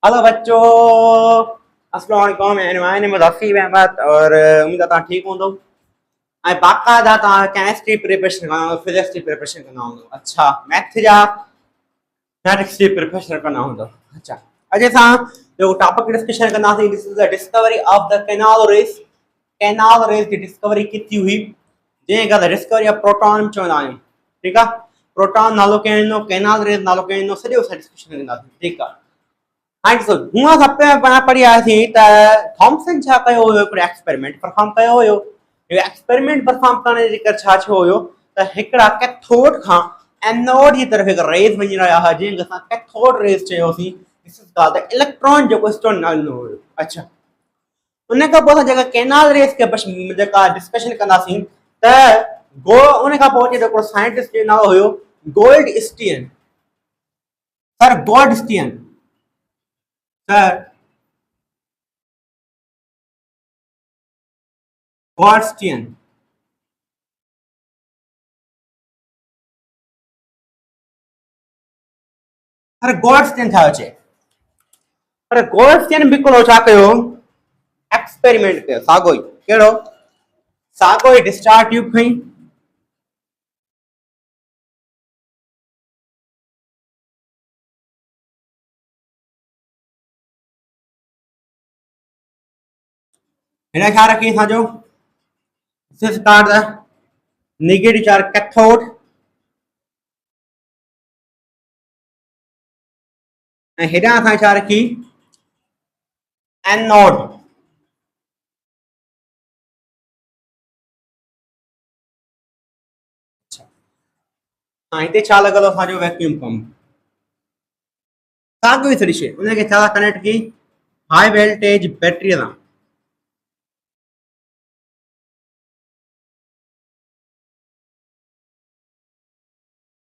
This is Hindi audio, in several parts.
हेलो बच्चों, अस्सलाम वालेकुम। My name is Asif Ahmed और उम्मीद है ठीक हूं। तो आई बाकायदा केमिस्ट्री प्रिपरेशन करना, फिजिक्स की प्रिपरेशन करना हूं। अच्छा, मैथ जा मैथ्स की प्रिपरेशन करना हूं। अच्छा, अजय साहब जो टॉपिक डिस्कशन करना थी, this is the discovery of the canal rays की डिस्कवरी की हुई। जंहिंखे डिस्कवरी ऑफ प्रोटॉन चवंदा आहियूं। ठीकु आहे, प्रोटॉन नालो कहिड़ो, कैनाल रेस नालो कहिड़ो, सॼो असां डिस्कशन कंदासीं। ठीकु आहे। हाणे ॾिसो, हूअं असां पाण पढ़ी आयासीं त थॉम्सन छा कयो हुयो, हिकिड़ो एक्सपेरिमेंट परफॉर्म कयो हुयो। इहो एक्सपेरिमेंट परफॉर्म करण जे करे छा थियो हुयो त हिकिड़ा कैथोड खां एनोड जी तरफ़ हिकु रेस वञी रहिया हुआ, जंहिंखे असां कैथोड रेस चयोसीं। This is called the electron जेको स्टोन हलंदो हुयो। अच्छा, उन खां पोइ असां जेका कैनाल रेस खे जेका डिस्कशन कंदासीं त उन खां पोइ हिकिड़ो साइंटिस्ट जो नालो हुयो Goldstein, sir Goldstein. Sir Goldstein पर गोल्डस्टीन छा चए, पर गोल्डस्टीन बि हिकिड़ो छा कयो, एक्सपेरिमेंट कयो। साॻियो ई कहिड़ो, साॻियो ई डिस्चार्ज ट्यूब खई, हिन छा रखी असांजो नेगेटिव चार्ज कैथोड ऐं हेॾां असां छा रखी एनोड। हाँ, हिते छा लॻल असांजो वैक्यूम पंप, साॻियो ई सॼी शइ। उनखे छा कनेक्ट की हाई वोल्टेज बैटरीअ सां।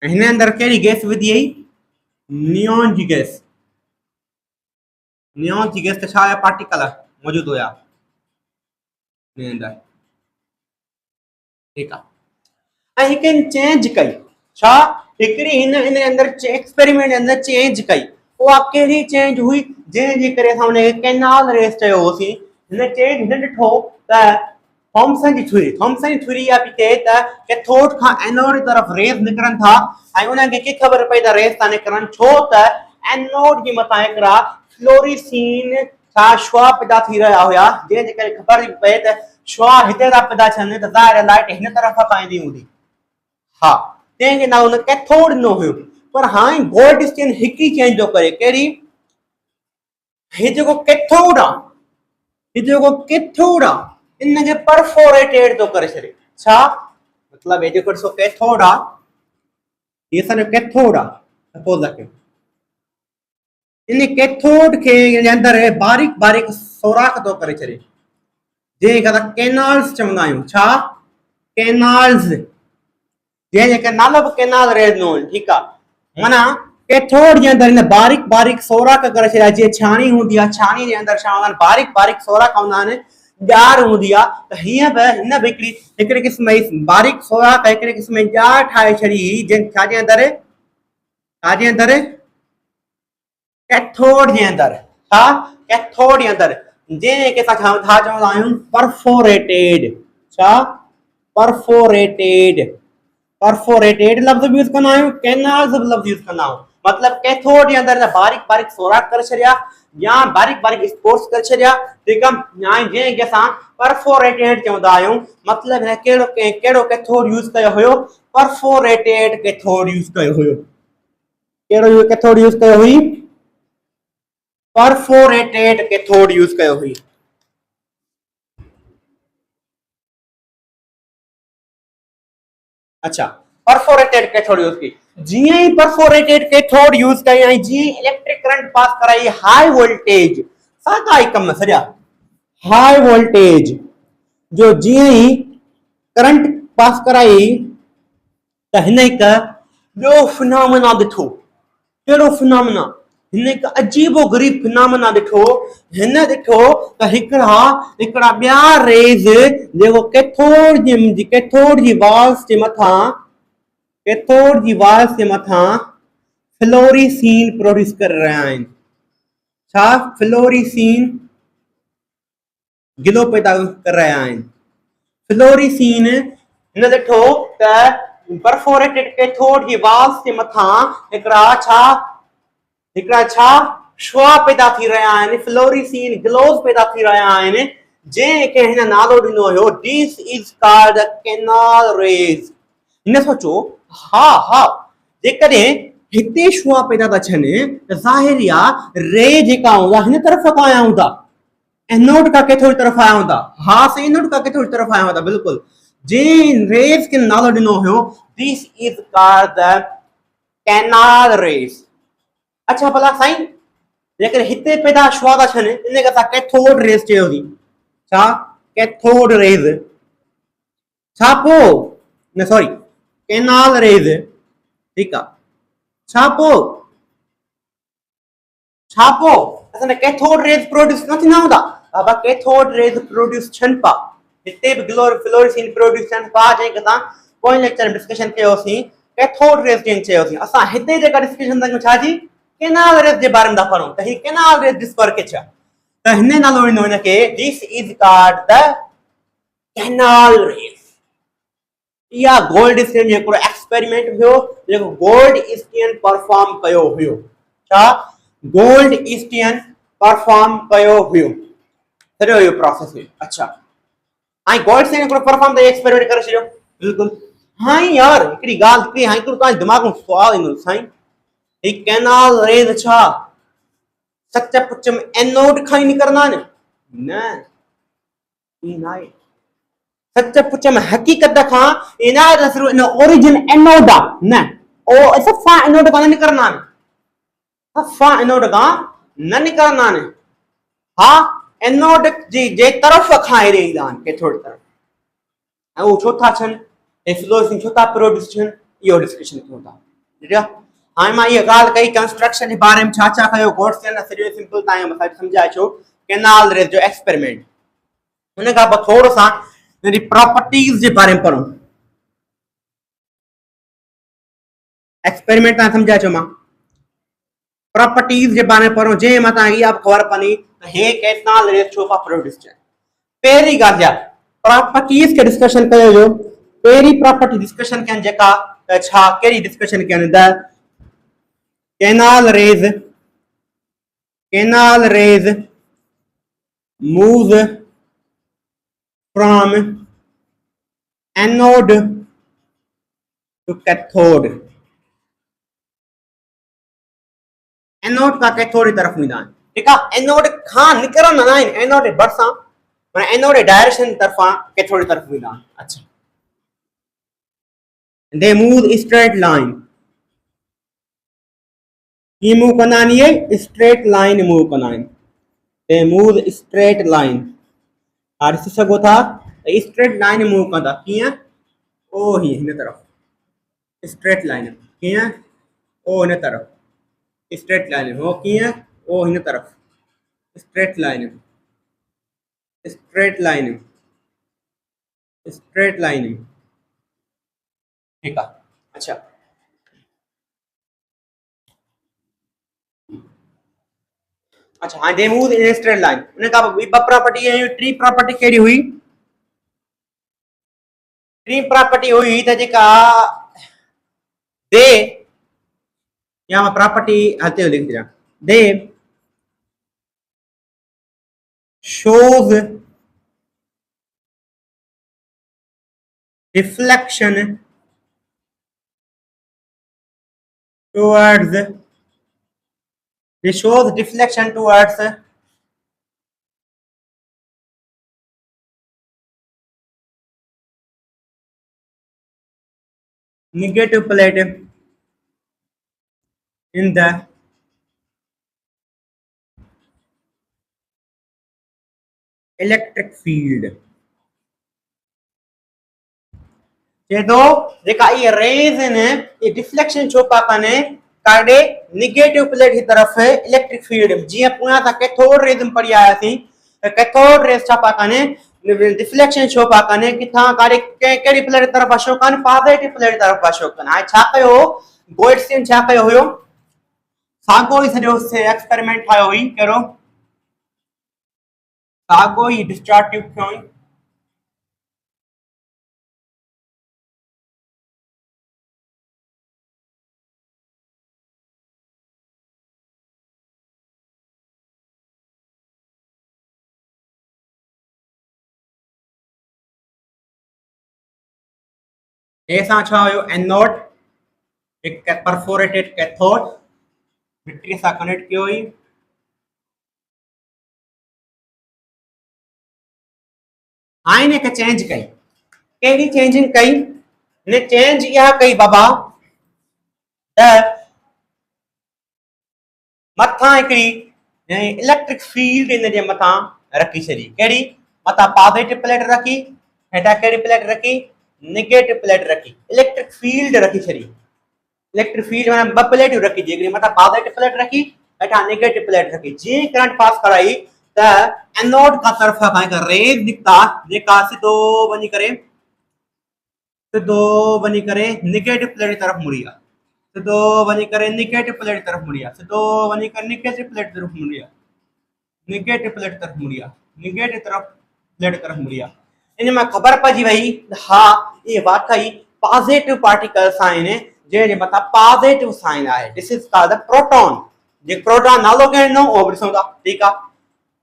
हिन अंदरि कहिड़ी गैस विधी वई, नियोन जी गैस। नियोन जी गैस त छा आहे, पार्टिकल मौजूदु हुया हिन अंदरि। ठीकु आहे। ऐं हिकु चेंज कई, छा हिकिड़ी हिन अंदरि एक्सपेरिमेंट अंदरि चेंज कई। उहा कहिड़ी चेंज हुई, जंहिंजे करे असां हुनखे कैनाल रेस चयो होसीं। हिन चेंज हिन ॾिठो त थॉम्सन जी थ्योरी इहा पई चए त कैथोड खां एनोड जी तरफ़ रेस निकिरनि था, ऐं उनखे कीअं ख़बर पई त रेस था निकिरनि, छो त एनोड जे मथां हिकिड़ा फ्लोरिसीन छा शुआ पैदा थी रहिया हुया, जंहिंजे करे ख़बर पए त शुआ हिते था पैदा थियनि त ज़ाहिर लाइट हिन तरफ़ खां ईंदी हूंदी। हा, तंहिंजे नालो हुन कैथोड ॾिनो हुयो। पर हाणे गोल्डस्टीन हिकु ई चेंज थो करे, कहिड़ी, हे जेको कैथोड आहे, इनखे परफोरेटेड थो करे छॾे। छा मतलब, ये जेको ॾिसो कैथोड आहे, ये असांजो कैथोड आहे। सपोज कयो इन कैथोड खे अंदरि बारीक बारीक सोराख़ थो करे छॾे, जंहिंखे असां कैनाल्स चवंदा आहियूं। छा, कैनाल्स, जंहिंजे नालो बि कैनाल रेस ॾिनो। ठीकु आहे, माना कैथोड जे अंदरि हिन बारीक बारीक सोराख़ करे छॾिया, जीअं छाणी हूंदी आहे, छाणी जे अंदरि छा हूंदा आहिनि, बारीक बारीक सोराख़ हूंदा आहिनि, ॼार हूंदी आहे। त हीअं बि हिन बि हिकिड़ी क़िस्म जी बारीक सोराख़ हिकिड़ी क़िस्म जी ॼार ठाहे छॾी, छाजे अंदरि, कैथोड जे अंदरि। छा, कैथोड जे अंदरि, जंहिंखे असां छा चवंदा आहियूं, परफोरेटेड। छा, परफोरेटेड लफ़्ज़ यूज़ कंदा आहियूं, कैनाल्स लफ़्ज़ यूज़ कंदा आहियूं। मतलब कैथोड जे अंदरि बारीक बारीक सोराख़ करे छॾिया, या बारीक बारीक स्पोर्ट्स करे छॾिया। ठीकु आहे, या जंहिंखे असां परफोरेटेड चवंदा आहियूं। मतलब हिन कहिड़ो कैथोड यूज़ कयो हुयो, परफोरेटेड कैथोड यूज़ कयो हुयो। कहिड़ो कैथोड यूज़ कयो हुई, परफोरेटेड कैथोड यूज़ कयो हुई। अच्छा, परफोरेटेड कैथोड यूज़ की, जीअं ई परफोरेटेड कैथोड यूज़ कई ऐं जीअं इलेक्ट्रिक करंट पास कराई, हाई वोल्टेज, साॻा ई कम सॼा, हाई वोल्टेज जो जीअं ई करंट पास कराई त हिन हिकु ॿियो फिनोमेना ॾिठो। कहिड़ो फिनोमेना, हिन हिकु अजीबो गरीब फिनोमेना ॾिठो। हिन ॾिठो त हिकिड़ा ॿिया रेज़ जेको कैथोड जी वाल्स जे मथां फ्लोरिसीन प्रोड्यूस करे रहिया आहिनि। छा फ्लोरिसीन गिलो पैदा कर रहा है। फ्लोरिसीन हिन ॾिठो त परफोरेटेड कैथोड जी वाल्स जे मथां हिकिड़ा छा शुआ पैदा थी रहा आहिनि, फ्लोरिसीन ग्लोस पैदा थी रहा आहिनि, जंहिंखे हिन नालो ॾिनो हुयो this is called canal raise. हिन सोचो हा हा जेकॾहिं हिते शुआ पैदा था थियनि त ज़ाहिर आहे रे जेका हूंदा हिन तरफ़ खां आया हूंदा, एनोड का कैथोड तरफ आया होता। हाँ से एनोड का कैथोड तरफ आया होता बिल्कुल। जिन रेज के नालो ॾिनो हुयो this is called the canal raise. अच्छा भला साईं जेकर हिते पैदा शुआ था थियनि इन खे असां कैथोड रेज चयोसीं। छा कैथोड रेज छा पोइ न सॉरी कैनाल रेज ठीकु आहे। छा पोइ असां कैथोड रेज प्रोड्यूस न थींदा हूंदा। अब कैथोड रेज प्रोड्यूस थियनि पा हिते बि फ्लोरिसीन प्रोड्यूस थियनि पा जंहिंखे असां पोइ लेक्चर में डिस्कशन कयोसीं कैथोड रेज जंहिं चयोसीं। असां हिते जेका डिस्कशन था कयूं छाजी कैनाल रेज जे बारे में था पढ़ूं त ही कैनाल रेज ॾिस पर के छा त हिन नालो ॾिनो हिनखे this is called the canal raise. इहा गोल्डस्टीन जो हिकिड़ो एक्सपेरिमेंट हुयो जेको गोल्डस्टीन परफॉर्म कयो हुयो। छा गोल्डस्टीन परफॉर्म कयो हुयो सॼो इहो प्रोसेस हुयो। अच्छा हाणे गोल्डस्टीन हिकिड़ो परफॉर्म त एक्सपेरिमेंट करे छॾियो बिल्कुलु। हाँ यार हिकिड़ी ॻाल्हि हिकिड़ी हाणे हिकिड़ो तव्हांजे दिमाग़ में सुवाल ईंदो साईं ही कैनाल रेज छा सच पुच में एनोड खां ई निकिरंदा आहिनि? न ई न आहे। सच पुच में हक़ीक़त खां इन आहे सिर्फ़ु इन ओरिजिन एनोड आहे न ओ सफ़ा एनोड खां न निकिरंदा आहिनि। सफ़ा एनोड खां न निकिरंदा आहिनि। हा एनोड जी जे तरफ़ खां हेरे ईंदा आहिनि कैथोड तरफ़। ऐं उहो छो था थियनि ऐं फ्लोरिसीन छो था प्रोड्यूस थियनि इहो डिस्कशन कयूं था। ठीकु आहे हाणे मां इहा ॻाल्हि कई कंस्ट्रक्शन जे बारे में छा छा कयो गोल्डस्टीन सॼो सिंपल तव्हांखे मथां सम्झाए छो कैनाल रेज जो एक्सपेरिमेंट। हुन खां पोइ थोरो सां हिनजी प्रॉपर्टीज़ जे बारे में पढ़ूं। एक्सपेरिमेंट तव्हां सम्झाए छो मां प्रॉपर्टीज़ जे बारे में पढ़ूं जंहिं मां तव्हांखे इहा ख़बर पवंदी त हे कैनाल रेज छो था प्रोड्यूस थियनि। पहिरीं ॻाल्हि आहे प्रॉपर्टीज़ के डिस्कशन कयो हुयो। पहिरीं प्रॉपर्टी डिस्कशन कयनि जेका त छा कहिड़ी डिस्कशन कयनि the canal rays moves from anode to cathode। Anode का कैथोड की तरफ वेंदा आहिनि। ठीकु आहे एनोड खां निकिरंदा न आहिनि एनोड भरिसां माना एनोड डायरेक्शन तरफ़ां कैथोड की तरफ वेंदा आहिनि। अच्छा they move straight line ये मूव कंदा आहिनि इहे स्ट्रेट लाइन मूव कंदा आहिनि। they move straight line हाणे ॾिसी सघो था स्ट्रेट लाइन मूव कंदा कीअं ओ हिन तरफ़ स्ट्रेट लाइन कीअं ओ हिन तरफ़ स्ट्रेट लाइन हो कीअं ओ हिन तरफ़ स्ट्रेट लाइन ठीकु आहे। अच्छा अच्छा हाणे they move in straight line उन खां पोइ ॿ प्रॉपर्टी आहियूं। टी प्रॉपर्टी कहिड़ी हुई? टी प्रॉपर्टी हुई त जेका दे या मां प्रॉपर्टी हथे लिखी ॾियां दे shows deflection towards negative plate in the electric field। चए थो जेका ये रेज आहिनि ये डिफ्लेक्शन छो पा कनि काॾे निगेटिव प्लेट की तरफ इलेक्ट्रिक फील्ड जीअं पोयां था कैथोड रेज में पढ़ी आयासीं त कैथोड रेज छा पा कनि डिफ्लेक्शन छो पा कनि किथां काॾे कहिड़ी प्लेट की तरफ अशो कनि पॉजिटिव प्लेट की तरफ अशो कनि। हाणे छा कयो गोल्डस्टीन छा कयो हुयो साॻियो ई सॼो एक्सपेरिमेंट ठाहियो हुई कहिड़ो साॻियो ई डिस्चार्ज ट्यूब थियो हुई ए सां छा हुयो एनोड हिकु परफोरेटेड कैथोड बैटरी सां कनेक्ट कयो हुई हाणे हिनखे चेंज कई कहिड़ी चेंजिंग कई हिन चेंज इहा कई बाबा त मथां हिकिड़ी इलेक्ट्रिक फील्ड हिन जे मथां रखी छॾी कहिड़ी मथां पॉजिटिव प्लेट रखी हेठां कहिड़ी प्लेट रखी नेगेटिव प्लेट रखी इलेक्ट्रिक फील्ड रखी छॾी इलेक्ट्रिक फील्ड माना ॿ प्लेटियूं रखी हिकिड़ी मथां पॉजिटिव प्लेट रखी हेठां नेगेटिव प्लेट रखी जीअं करंट पास कराई त एनोड खां तरफ़ खां हिकु रेज निकिता जेका सिधो वञी करे नेगेटिव प्लेट जी तरफ़ मुड़ी आहे सिधो वञी करे नेगेटिव प्लेट तरफ़ मुड़ी आहे सिधो वञी करे नेगेटिव प्लेट तरफ़ मुड़ी आहे नेगेटिव प्लेट तरफ़ मुड़ी आहे नेगेटिव प्लेट तरफ़ मुड़ी आहे इन में ख़बर पइजी वई हा ये वाकई पॉजिटिव पार्टिकल्स आहिनि जंहिंजे मथां पॉजिटिव साइन आहे this is called the proton जे प्रोटॉन नालो कहिड़ो उहो बि ॾिसूं था ठीकु आहे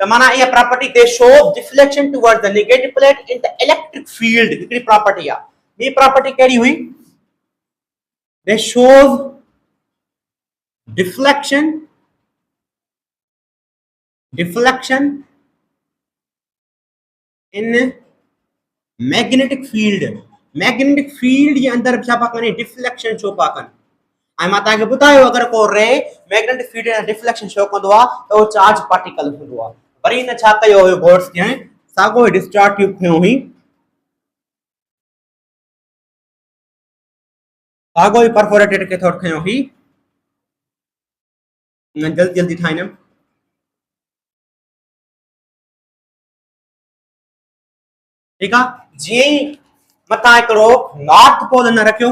त माना इहा property they show deflection towards the negative plate in the electric field हिकिड़ी प्रॉपर्टी आहे ॿी प्रॉपर्टी कहिड़ी हुई दे shows deflection in magnetic field जे अंदर छा पा कनि डिफ्लेक्शन शो पा कनि ऐं मां तव्हांखे ॿुधायो अगरि को रे मैग्नेटिक फील्ड में डिफ्लेक्शन शो कंदो आहे त उहो चार्ज पार्टिकल हूंदो आहे वरी हिन छा कयो हुयो बोर्ड्स खे साॻियो डिस्चार्ज ट्यूब खयो हुई साॻियो ई परफोरेटेड कैथोड खयो हुई जल्दी जल्दी ठाहींदुमि ठीकु आहे जीअं ई मथां हिकिड़ो नॉर्थ पोल न रखियो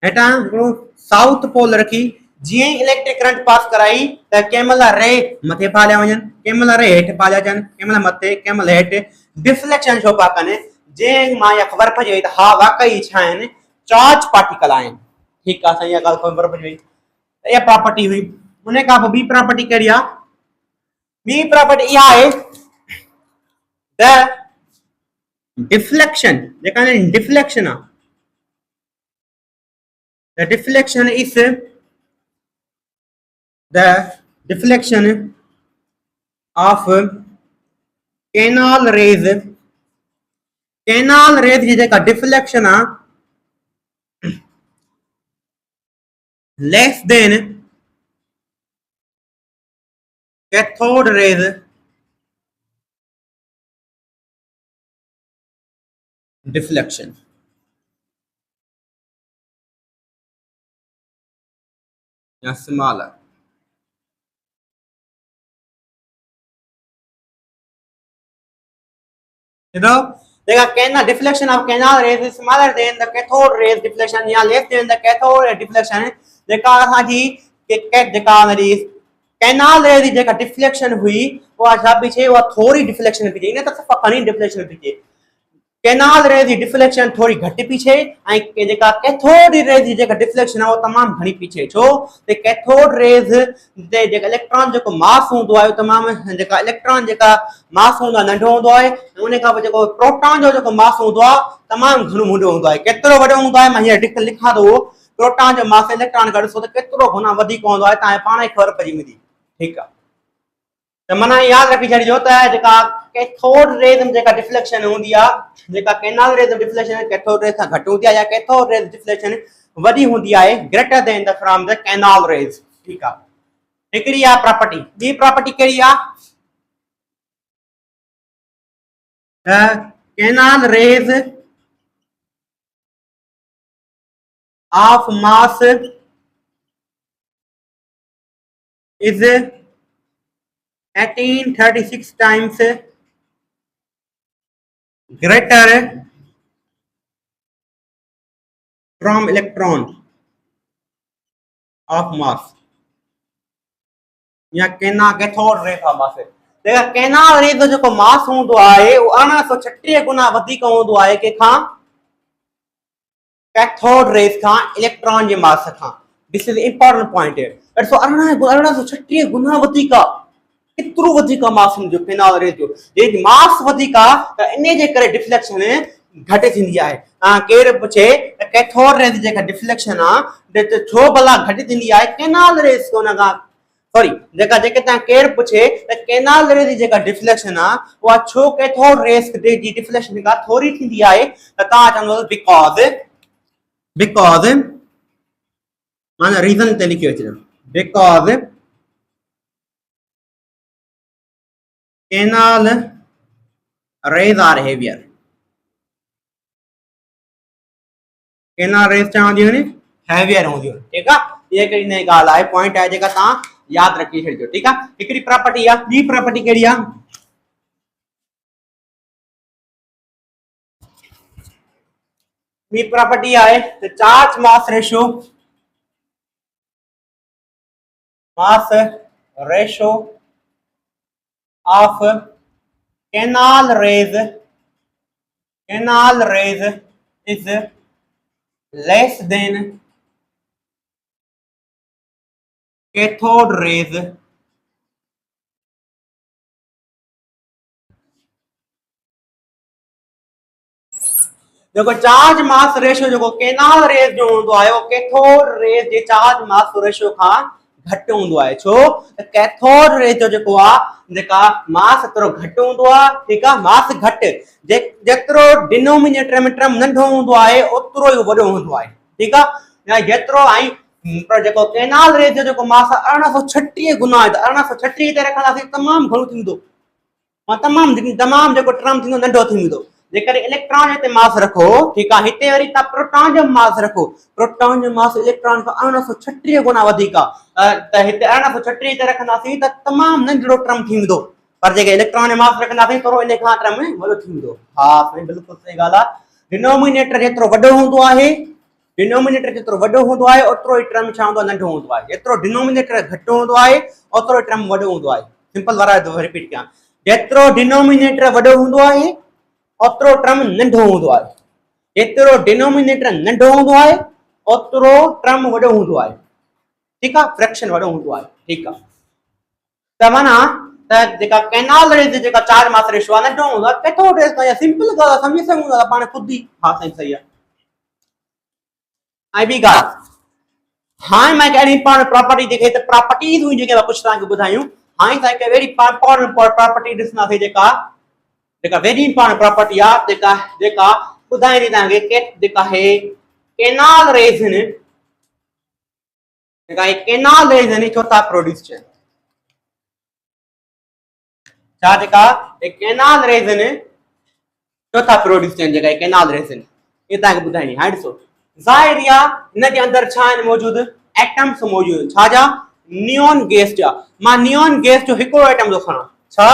हेठां हिकिड़ो साउथ पोल रखी जीअं ई इलेक्ट्रिक करंट पास कराई त कंहिं महिल रे मथे पालिया वञनि कंहिं महिल रे हेठि पालिया अचनि कंहिं महिल मथे कंहिं महिल हेठि डिफ्लेक्शन छो पिया कनि जंहिं मां इहा ख़बर पइजी वई त हा वाकई छा आहिनि चार्ज पार्टिकल आहिनि ठीकु आहे साईं इहा ॻाल्हि ख़बर पइजी वई इहा प्रॉपर्टी हुई उन खां पोइ ॿी प्रॉपर्टी कहिड़ी आहे ॿी प्रॉपर्टी इहा आहे त डिफ्लेक्शन जेका डिफ्लेक्शन आहे the deflection is the deflection of canal rays जी जेका डिफ्लेक्शन आहे less than cathode rays deflection या smaller you know the deflection of canal rays is smaller than the cathode rays deflection या less than the cathode ray deflection जेका असांजी जेका हमारी कैनाल रे जी जेका डिफ्लेक्शन हुई उहा छा पई थिए उहा थोरी डिफ्लेक्शन पई थिए इन त सफ़ा घणी डिफ्लेक्शन पई थिए कैनाल रे जी डिफ्लेक्शन थोड़ी घटि पई थिए ऐं जेका कैथोड रे जी जेका डिफ्लेक्शन आहे उहा तमामु घणी पई थिए छो त कैथोड रेज़ ते जेका इलेक्ट्रॉन जेको मास हूंदो आहे तमामु जेका इलेक्ट्रॉन जेका मास हूंदो आहे नंढो हूंदो आहे ऐं उन खां पोइ जेको प्रोटॉन जो जेको मास हूंदो आहे तमामु घणो वॾो हूंदो आहे केतिरो वॾो हूंदो आहे मां हीअ लिखां थो प्रोटॉन जो मास इलेक्ट्रॉन खां ॾिसो त केतिरो गुना वधीक हूंदो आहे तव्हांखे पाण ई ख़बर पइजी वेंदी ठीकु आहे त माना यादि रखी छॾिजो त जेका कैथोड रेज़ जेका डिफ्लेक्शन हूंदी आहे जेका canal rays deflection cathode rays खां घटि हूंदी आहे या कैथोड रेज़ डिफ्लेक्शन वॾी हूंदी आहे greater than the from the canal rays ठीकु आहे हिकिड़ी आहे प्रॉपर्टी ॿी प्रॉपर्टी कहिड़ी आहे canal rays of mass is 1836 times greater from electron of mass या केना कैथोड रे था बस देखा केनाल रे जो को मास होंदो आहे वो 1836 गुना वधिक होंदो आहे के खां कैथोड रेस खां इलेक्ट्रॉन जे मास खां दिस इज इंपॉर्टेंट पॉइंट है 1836 गुना वधिक कितरो वधिक मास जो केनाल रे जो जे मास वधिक त इने जे करे डिफ्लेक्शन घट थींदी आहे केर पुछे कैथोड रेस जेका डिफ्लेक्शन आ छो भला घट थींदी आहे केनाल रेस कोन का सॉरी जेका जेके ता केर पुछे त केनाल रे जी जेका डिफ्लेक्शन आ वा छो कैथोड रेस जी डिफ्लेक्शन का थोड़ी थींदी आहे त ता चंदो बिकॉज़ माने रीजन ते लिखियो अचे because canal rays are heavier canal rays चवंदियूं आहिनि हेवियर हूंदियूं ठीक आहे ये कई नई गाल आहे पॉइंट आहे जेका ता याद रखी छो ठीक है हिकड़ी प्रॉपर्टी आ बी प्रॉपर्टी केड़ी आ बी प्रॉपर्टी आहे the charge mass ratio of canal rays is less than cathode rays देखो चार्ज मास रेशियो जो केनाल रेस जो होंदो आहे वो कैथोड रेस जे चार्ज मास रेशियो खां घट होंदो आहे छो कैथोड रेस जो जेको आ जेका मास तरो घट होंदो आ ठीक आ मास घट जेतरो डिनोमिनेटर में टर्म नंढो होंदो आहे ओतरो ही वडो होंदो आहे ठीक आ या जेतरो आई पर जेको केनाल रेस जो जेको मास 1836 गुना आहे 1836 ते रखंदासीं तमाम घणो थींदो तमाम जेको टर्म थींदो नंढो थींदो जेकर इलेक्ट्रॉन हिते मास रखो ठीक है हिते वरी ता प्रोटॉन जो मास रखो प्रोटॉन जो मास इलेक्ट्रॉन का 1836 गुना वधिक त हिते 1836 ते रखंदासीं त तमाम नंढड़ो टर्म थींदो पर जेके इलेक्ट्रॉन जो मास रखंदासीं थोरो इन खां टर्म वॾो थींदो हां साईं बिल्कुल सही ॻाल्हि आहे डिनोमिनेटर जेतिरो वॾो हूंदो आहे डिनोमिनेटर जेतिरो वॾो हूंदो आहे ओतिरो ई टर्म छा हूंदो आहे नंढो हूंदो आहे जेतिरो डिनोमिनेटर घटि हूंदो आहे ओतिरो टर्म वॾो हूंदो आहे सिंपल वारा रिपीट कयां जेतिरो डिनोमिनेटर वॾो हूंदो आहे ओतरो टर्म नंढो हूंदो आहे जेतिरो डिनोमिनेटर नंढो हूंदो आहे ओतरो टर्म वॾो हूंदो आहे ठीक आहे फ्रैक्शन वॾो हूंदो आहे ठीक आहे त माना त जेका केनाल रेस जेका चार्ज मास रेशियो आहे नंढो हूंदो आहे कैथोड रेस का सिंपल ॻाल्हि आहे सम्झी सघूं था पाण खुद ही हा साईं सही आहे ऐं ॿी ॻाल्हि हाणे मां हिकु अहिड़ी इंपॉर्टेंट प्रॉपर्टी जेके त प्रॉपर्टीज़ हुई जेके कुझु तव्हांखे ॿुधायूं हाणे साईं हिकु वेरी इंपॉर्टेंट प्रॉपर्टी ॾिसंदासीं जेका वेरी इंपॉर्टेंट प्रॉपर्टी आ जेका बुधाई दी तांगे के जेका है केनाल रेस ने जेका है केनाल रेस ने चौथा प्रोड्यूस छे छा जेका एक केनाल रेस ने चौथा प्रोड्यूस छे जेका केनाल रेस ने ये तांगे बुधाई हां ॾिसो ज़ाहिर या इन जे अंदर छा मौजूद एटम्स मौजूद छा जा नियॉन गैस जा मां नियॉन गैस जो हिकड़ो एटम जो खणा छा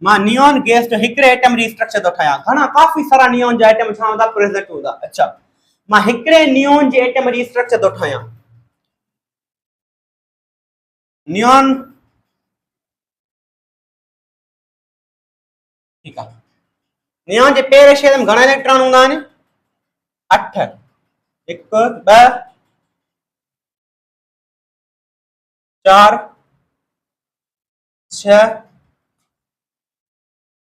मां नियॉन गैस जो हिकड़े एटम री स्ट्रक्चर तो ठाया घणा काफी सारा नियॉन जा एटम छा होंदा प्रेजेंट होंदा अच्छा मां हिकड़े नियॉन जे एटम री स्ट्रक्चर तो ठाया नियॉन ठीक है नियॉन जे पहिरें शेल में घणा इलेक्ट्रॉन होंदा आहिनि 8 1 2 4 6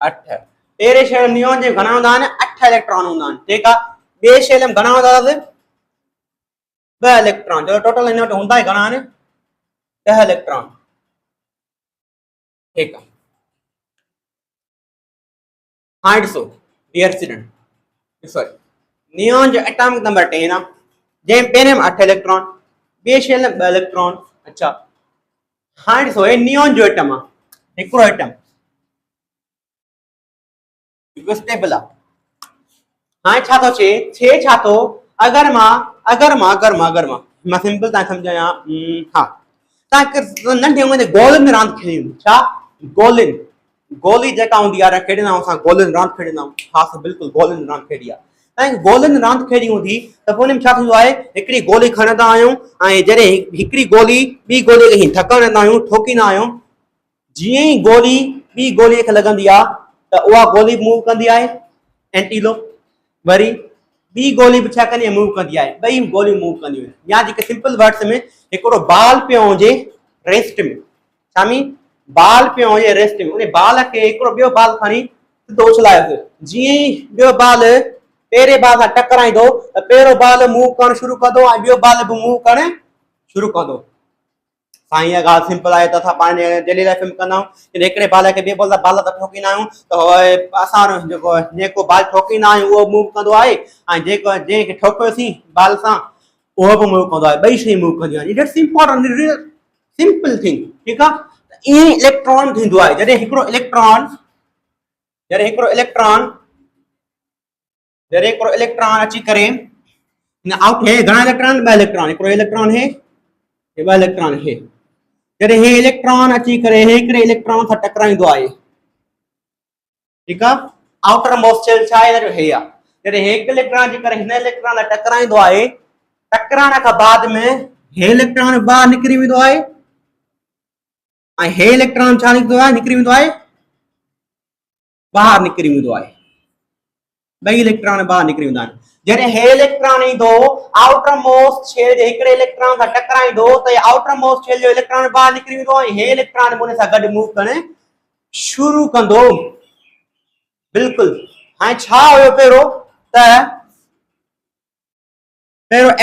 8 पहिरें शेल में नियॉन जे घणा होंदा आहिनि 8 इलेक्ट्रॉन होंदा आहिनि ठीक आहे ॿिए शेल में घणा होंदा अथसि 2 इलेक्ट्रॉन जो टोटल इन वटि हूंदा घणा आहिनि 10 इलेक्ट्रॉन ठीक आहे हां ॾिसो डियर स्टूडेंट ॾिसो नियॉन जो एटॉमिक नंबर 10 आहे जंहिं पहिरें में 8 इलेक्ट्रॉन ॿिए शेल में 2 इलेक्ट्रॉन अच्छा हां ॾिसो हे नियॉन जो एटम आहे हिकिड़ो एटम स्टेबल आहे हाणे छा थो थे छा थो अगर मां सिंपल तव्हां सम्झायां हा तव्हां नंढे हूंदे गोलिन में रांदि खेॾी छा गोली जेका हूंदी आहे खेॾंदा आहियूं असां गोलिन रांदि खेॾंदा आहियूं हा बिल्कुलु गोलिन रांदि खेॾी आहे ऐं गोलियुनि रांदि खेॾी हूंदी त पोइ हुन में छा थींदो आहे हिकिड़ी गोली खणंदा आहियूं ऐं जॾहिं हिकिड़ी गोली ॿी गोलीअ खे ठकाईंदा आहियूं ठोकींदा आहियूं जीअं ई गोली ॿी गोलीअ खे लॻंदी आहे त उहा गोली मूव कंदी आहे एंटीलोप वरी ॿी गोली बि छा कंदी आहे मूव कंदी आहे ॿई गोलियूं मूव कंदियूं आहिनि या जेके सिंपल वर्ड्स में हिकिड़ो बाल पियो हुजे रेस्ट में छा में बाल पियो हुजे रेस्ट में उन बाल खे हिकिड़ो ॿियो बाल खणी सिधो उछलायोसि जीअं ई ॿियो बाल पहिरें बाल सां टकराईंदो त पहिरियों बाल मूव करणु शुरू कंदो ऐं ॿियो बाल बि मूव करणु शुरू कंदो साईं इहा ॻाल्हि सिंपल आहे त असां पंहिंजे डेली लाइफ में कंदा आहियूं हिकिड़े बाल खे ॿिए बाल सां ठोकींदा आहियूं त असां जेको बाल ठोकींदा आहियूं उहो मूव कंदो आहे ऐं जंहिंखे ठोकियोसीं बाल सां उहो बि मूव कंदो आहे ॿई शयूं मूव कंदियूं आहिनि इट्स इम्पोर्टेंट सिंपल थिंग ठीकु आहे ईअं इलेक्ट्रॉन थींदो आहे जॾहिं हिकिड़ो इलेक्ट्रॉन अची करे आउट है घणा इलेक्ट्रॉन ॿ इलेक्ट्रॉन हिकिड़ो इलेक्ट्रॉन है ॿ इलेक्ट्रॉन है जॾहिं हे इलेक्ट्रॉन अची करे हिकिड़े इलेक्ट्रॉन सां टकराईंदो आहे ठीकु आहे आउटर मोस्ट शेल छा आहे हे आहे जॾहिं हिकु इलेक्ट्रॉन अची करे हिन इलेक्ट्रॉन सां टकराईंदो आहे टकराइण खां बाद में हे इलेक्ट्रॉन ॿाहिरि निकिरी वेंदो आहे ऐं हे इलेक्ट्रॉन छा निकिरी वेंदो आहे ॿाहिरि निकिरी वेंदो आहे ॿई इलेक्ट्रॉन ॿाहिरि निकिरी वेंदा आहिनि जॾहिं हे इलेक्ट्रॉन ईंदो आउटर मोस्ट शेल जे हिकिड़े इलेक्ट्रॉन सां टकराईंदो त आउटर मोस्ट शेल जो इलेक्ट्रॉन ॿाहिरि निकिरी वेंदो ऐं हे इलेक्ट्रॉन हुन सां गॾु मूव करणु शुरू कंदो बिल्कुलु हाणे छा हुयो पहिरियों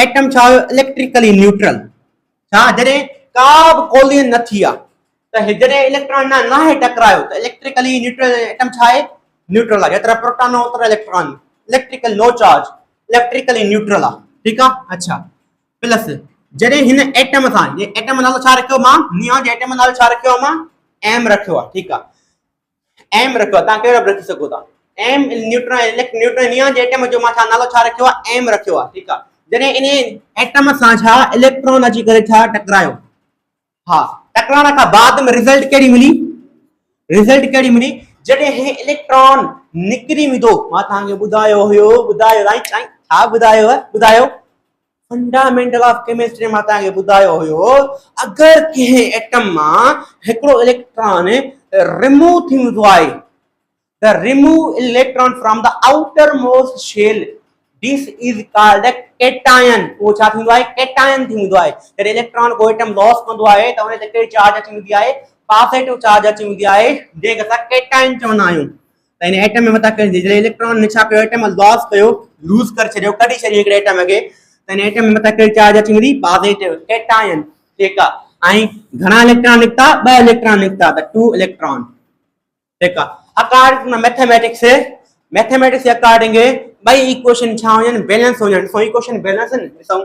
एटम छा हुयो इलेक्ट्रिकली न्यूट्रल छा जॾहिं का बि कोलियन न थी आहे त जॾहिं इलेक्ट्रॉन नाहे टकरायो त इलेक्ट्रिकली न्यूट्रल एटम छा आहे न्यूट्रल आहे जेतिरा प्रोटॉन ओतिरा electron electrical no charge electrically neutral आहे ठीकु आहे अच्छा प्लस जॾहिं हिन एटम सां एटम नालो छा रखियो मां नियॉन जे एटम नालो छा रखियो मां एम रखियो आहे ठीकु आहे एम रखियो आहे तव्हां कहिड़ो बि रखी सघो था एम न्यूट्रॉन नियॉन जे एटम जो मां नालो छा रखियो आहे एम रखियो आहे ठीकु आहे जॾहिं इन एटम सां छा इलेक्ट्रॉन अची करे छा टकरायो हा टकराइण खां बाद में रिज़ल्ट कहिड़ी मिली जॾहिं हे इलेक्ट्रॉन निकिरी वेंदो मां तव्हांखे ॿुधायो फंडामेंटल ऑफ केमिस्ट्री मां तव्हांखे ॿुधायो हुयो अगरि कंहिं एटम मां हिकिड़ो इलेक्ट्रॉन रिमूव थी वेंदो आहे the remove electron from the outermost shell this is called a cation वो छा थींदो आहे cation थींदो आहे जॾहिं इलेक्ट्रॉन को एटम लॉस कंदो आहे त उन ते कहिड़ी चार्ज अची वेंदी आहे पॉजिटिव चार्ज अची वेंदी आहे जंहिंखे असां cation चवंदा आहियूं त इन एटम में मथा जॾहिं इलेक्ट्रॉन ने छा कयो एटम लॉस कयो लूज़ करे छॾियो कढी छॾियो हिकिड़े एटम खे त इन एटम में मथा कहिड़ी चार्ज अची वेंदी पॉजिटिव cation ठीकु आहे ऐं घणा इलेक्ट्रॉन निकिता ॿ इलेक्ट्रॉन निकिता त 2 इलेक्ट्रॉन ठीकु आहे according to mathematics according ॿई इक्वेशन छा हुजनि बैलेंस हुजनि ॾिसो इक्वेशन बैलेंस आहिनि ॾिसो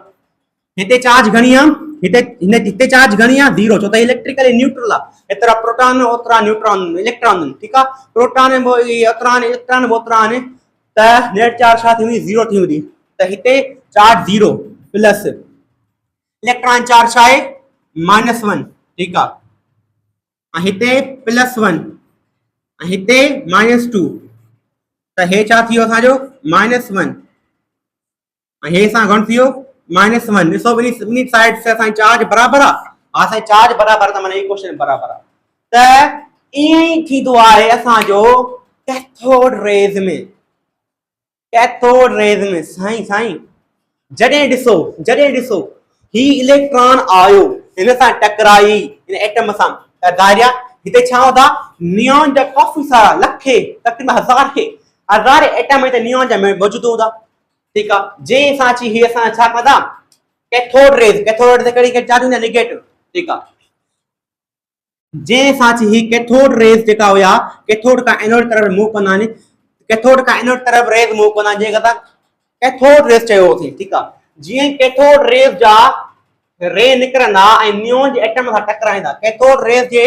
हिते चार्ज घणी आहे हिते चार्ज घणी आहे 0 छो त इलेक्ट्रिकली न्यूट्रल आहे एतिरा प्रोटॉन ओतिरा न्यूट्रॉन इलेक्ट्रॉन ठीकु आहे प्रोटॉन ओतिरा इलेक्ट्रॉन ओतिरा आहिनि त नेट चार्ज छा थींदी 0 थी वेंदी त हिते चार्ज 0 प्लस इलेक्ट्रॉन चार्ज छा आहे -1 ठीकु आहे ऐं हिते +1 हिते -2 त हे छा थियो असांजो -1 ऐं हे सां घणो थियो -1 ॾिसो ॿिनी साइड से असांजी चार्ज बराबरि आहे असांजी चार्ज बराबरि त माना इक्वेशन बराबरि आहे त ईअं ई थींदो आहे असांजो कैथोड रेज़ में साईं जॾहिं ॾिसो ही इलेक्ट्रॉन आयो हिन सां टकराई हिन एटम सां दायरा हिते छा हूंदा नियॉन जा काफ़ी सारा लखे तक़रीबन हज़ार एटम हिते नियॉन जा मौजूद हूंदा ठीकु आहे जंहिं सां अची ही असां छा कंदा कैथोड रेज़ ते कहिड़ी चार्ज हूंदा नेगेटिव ठीकु आहे जंहिं सां अची ही कैथोड रेज़ जेका हुया कैथोड खां एनोड तरफ़ मूव कंदा आहिनि कैथोड खां एनोड तरफ़ रेज़ मूव कंदा आहिनि जंहिंखे असां कैथोड रेज़ चयो होसीं ठीकु आहे जीअं कैथोड रेज़ जा रे निकिरंदा ऐं नियॉन जे एटम सां टकराईंदा कैथोड रेज़ जे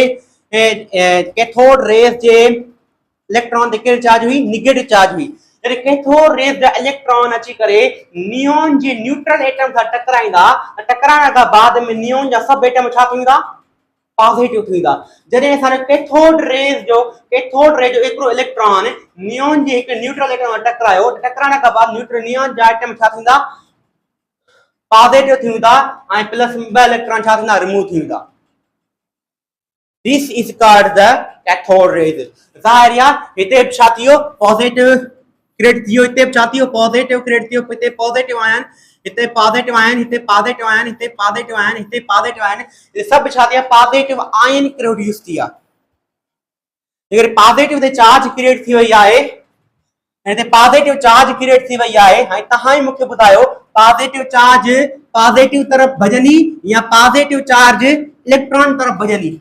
इलेक्ट्रॉन ते कहिड़ी चार्ज हुई नेगेटिव चार्ज हुई जॾहिं कैथोड रेज़ जा इलेक्ट्रॉन अची करे नियॉन जे न्यूट्रल एटम सां टकराईंदा टकराइण खां बाद में नियॉन जा सभु एटम छा थी वेंदा पॉजिटिव थींदा। जॾहिं असांजो कैथोड रे जो हिकिड़ो इलेक्ट्रॉन नियॉन जे हिकु न्यूट्रल इलेक्ट्रॉन टकरायो, टकराइण खां बाद न्यूट्रल नियॉन जा एटम छा थींदा, पॉजिटिव थींदा ऐं प्लस ॿ इलेक्ट्रॉन छा थींदा, रिमूव थींदा। This is called the cathode rays. ज़ाहिर आहे हिते छा थियो, पॉजिटिव क्रिएट थियो, हिते छा थियो, पॉजिटिव क्रिएट थियो, हिते पॉजिटिव आयन, हिते पॉजिटिव आयन, हिते पॉजिटिव आयन, हिते पॉजिटिव आयन, हिते पॉजिटिव आयन, ये सब छा थिया, पॉजिटिव आयन प्रोड्यूस थिया। अगर पॉजिटिव ते चार्ज क्रिएट थी वई आहे, हिते पॉजिटिव चार्ज क्रिएट थी वई आहे, हाणे तहां ई मूंखे ॿुधायो पॉजिटिव चार्ज पॉजिटिव तरफ भजंदी या पॉजिटिव चार्ज इलेक्ट्रॉन तरफ भजंदी?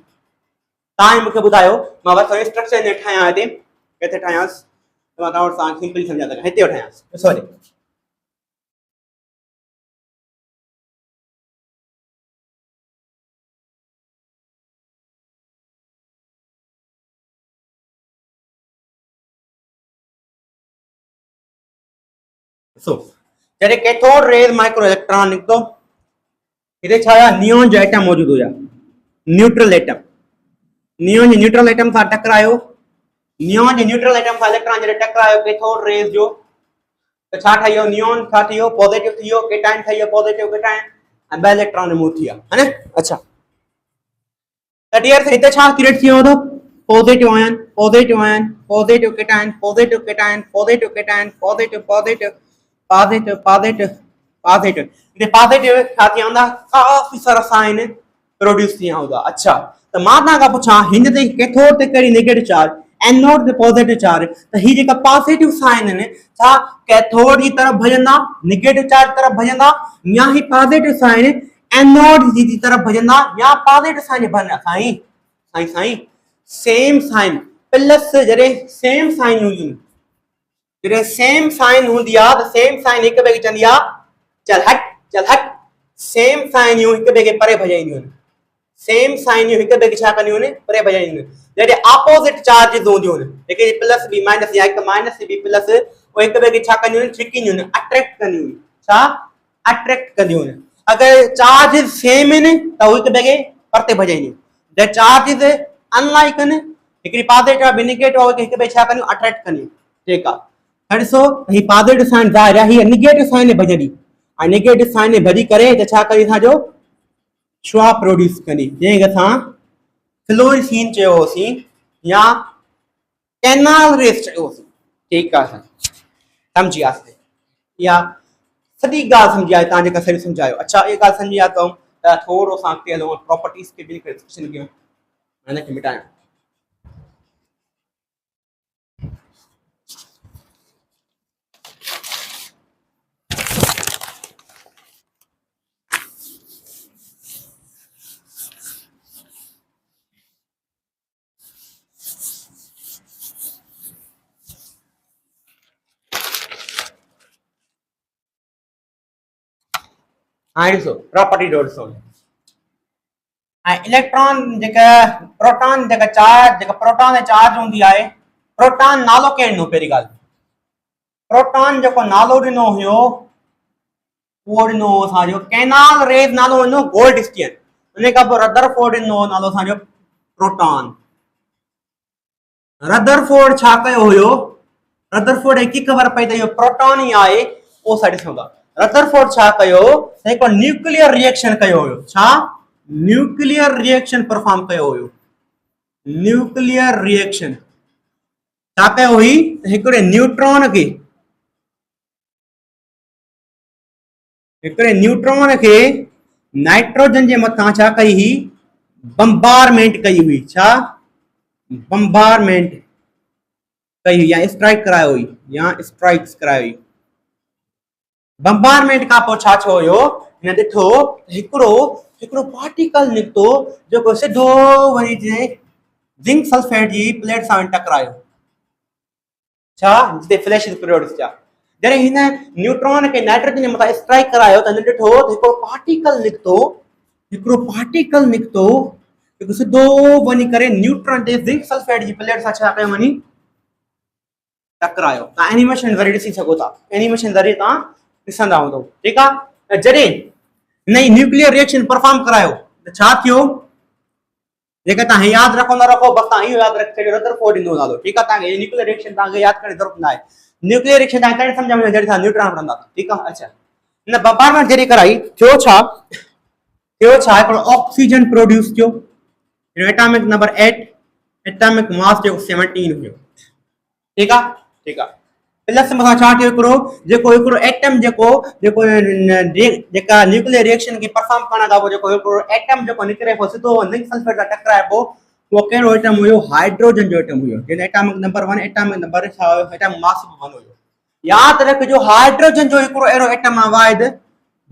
तहां ई मूंखे ॿुधायो। मां बस स्ट्रक्चर ने ठाहियां, हिते किथे ठाहियांसि त मां तव्हां वटि सां सिंपल सम्झा सघां, हिते ठाहियांसि, ॾिसो हेॾे। ॾिसो जॾहिं कैथोड रेज माइक्रो इलेक्ट्रॉन निकितो, हिते छा हुया, नियॉन जो एटम मौजूद हुया, न्यूट्रल एटम। नियॉन जे न्यूट्रल एटम सां टकरायो, नियॉन जे न्यूट्रल एटम सां इलेक्ट्रॉन जॾहिं टकरायो कैथोड रेज जो, त छा ठही वियो, नियॉन छा थी वियो, पॉजिटिव थी वियो, केटाइन ठही वियो, पॉजिटिव केटाइन, ऐं ॿ इलेक्ट्रॉन रिमूव थी विया, है न। अच्छा त डियर हिते छा क्रिएट थी वियो, positive ion, positive ion, positive cation, positive cation, positive cation, positive positive positive positive positive, ये पॉजिटिव छा थी वेंदा, काफ़ी सारा साइन प्रोड्यूस थी वेंदा। अच्छा त मां तव्हां खां पुछां, हिन ते कैथोड ते कहिड़ी नेगेटिव चार्ज, एनोड ते पॉजिटिव चार्ज, त ही जेका पॉजिटिव साइन आहिनि छा कैथोड जी तरफ भजंदा, नेगेटिव चार्ज तरफ भजंदा, या ही पॉजिटिव साइन एनोड जी तरफ भजंदा, या पॉजिटिव साइन भजंदा? साईं साईं साईं सेम साइन प्लस, जॾहिं सेम साइन हूंदियूं, जॾहिं सेम साइन हूंदी आहे त सेम साइन हिक ॿिए खे चवंदी आहे चल हट, सेम साइन हिक ॿिए खे परे भॼाईंदियूं आहिनि, सेम साइन हिक ॿिए खे छा कंदियूं आहिनि, परे भॼाईंदियूं आहिनि। जॾहिं ऑपोजिट चार्जिस हूंदियूं आहिनि, हिकु प्लस बी माइनस या हिकु माइनस बी प्लस, उहे हिक ॿिए खे छा कंदियूं आहिनि, छिकींदियूं आहिनि, अट्रैक्ट कंदियूं आहिनि, छा अट्रैक्ट कंदियूं आहिनि। अगरि चार्जिस सेम आहिनि त उहे हिक ॿिए खे परते भॼाईंदियूं, जॾहिं चार्जिस अनलाइक आहिनि, हिकिड़ी पॉजिटिव आहे ॿी नेगेटिव आहे, हिक ॿिए छा कंदियूं, अट्रैक्ट कंदियूं। ठीकु आहे, हाणे ॾिसो ही पॉजिटिव साइन ज़ाहिर आहे हीअ नेगेटिव साइन में भॼंदी, ऐं नेगेटिव साइन में भॼी करे त छा कंदी, असांजो श्वा प्रोड्यूस कंदी, जंहिंखे असां फ्लोरेसीन चयोसीं या कैनाल रेस चयोसीं। ठीकु आहे, सम्झी वियासीं, इहा सॼी ॻाल्हि सम्झी आहे, तव्हां जेका सही सम्झायो। अच्छा इहा ॻाल्हि सम्झी आहे त थोरो सां अॻिते हलूं, प्रॉपर्टीज़ खे बि डिस्कशन कयूं, हिनखे मिटायूं। हाणे ॾिसो प्रॉपर्टी ॾिसो, ऐं इलेक्ट्रॉन जेका प्रोटॉन जेका चार्ज, जेका प्रोटॉन ऐं चार्ज हूंदी आहे, प्रोटॉन नालो केरु ॾिनो, पहिरीं ॻाल्हि प्रोटॉन जेको नालो ॾिनो हुयो उहो ॾिनो असांजो कैनाल रेस नालो ॾिनो गोल्डस्टीन, उन खां पोइ रदरफोर्ड ॾिनो नालो असांजो प्रोटॉन। रदरफोर्ड छा कयो हुयो, रदरफोर्ड खे ख़बर पई त इहो प्रोटॉन ई आहे, उहो असां ॾिसूं था। रदरफोर्ड छा कयो, हिकु न्यूक्लियर रिएक्शन कयो हुयो, छा न्यूक्लियर रिएक्शन परफॉर्म कयो हुयो, न्यूक्लियर रिएक्शन छा कयो हुई, हिकिड़े न्यूट्रॉन खे नाइट्रोजन जे मथां छा कई हुई, बम्बारमेंट कई हुई, छा बम्बारमेंट कई हुई, या स्ट्राइक करायो हुई, या स्ट्राइक्स करायो हुई। बम्बारमेंट खां पोइ छा थियो हुयो, हिन ॾिठो हिकिड़ो पार्टिकल निकितो जेको सिधो वञी जिंक सल्फेट जी प्लेट सां टकरायो, छा जिते फ्लैश प्रोड्यूस थिया। जॾहिं हिन न्यूट्रॉन खे नाइट्रोजन जे मथां स्ट्राइक करायो त हिन ॾिठो हिकिड़ो पार्टिकल निकितो जेको सिधो वञी करे न्यूट्रॉन ते जिंक सल्फेट जी प्लेट सां छा कयो, वञी टकरायो। तव्हां एनिमेशन ज़रिए ॾिसी सघो था, एनिमेशन ज़रिए तव्हां ॾिसंदा हूंदो। ठीकु आहे, जॾहिं नई न्यूक्लियर रिएक्शन परफॉर्म करायो त छा थियो, जेका तव्हां यादि रखो न रखो बस तव्हां इहो यादि रखी छॾियो रदरफोर्ड ईंदो नालो ठीकु आहे तव्हांखे न्यूक्लियर रिएक्शन तव्हांखे यादि करण जी ज़रूरत न आहे न्यूक्लियर रिएक्शन तव्हांखे तॾहिं सम्झ में जॾहिं तव्हां न्यूट्रॉन पढ़ंदासीं ठीकु आहे अच्छा हिन बम्बारमेंट जॾहिं कराई थियो छा हिकिड़ो ऑक्सीजन प्रोड्यूस थियो एटॉमिक नंबर 8 एटॉमिक मास जेको 17 हुयो ठीकु आहे प्लस मथां छा थियो हिकिड़ो एटम जेका न्यूक्लियर रिएक्शन खे परफॉर्म करण खां पोइ जेको हिकिड़ो एटम जेको निकिरे पोइ सिधो जिंक सल्फेट सां टकराए पोइ उहो कहिड़ो एटम हुयो हाइड्रोजन जो एटम हुयो जंहिंजो एटॉमिक नंबर 1 एटॉमिक नंबर छा हुयो एटॉमिक मास 1 हुयो यादि रखिजो हाइड्रोजन जो हिकिड़ो अहिड़ो एटम आहे वाहिद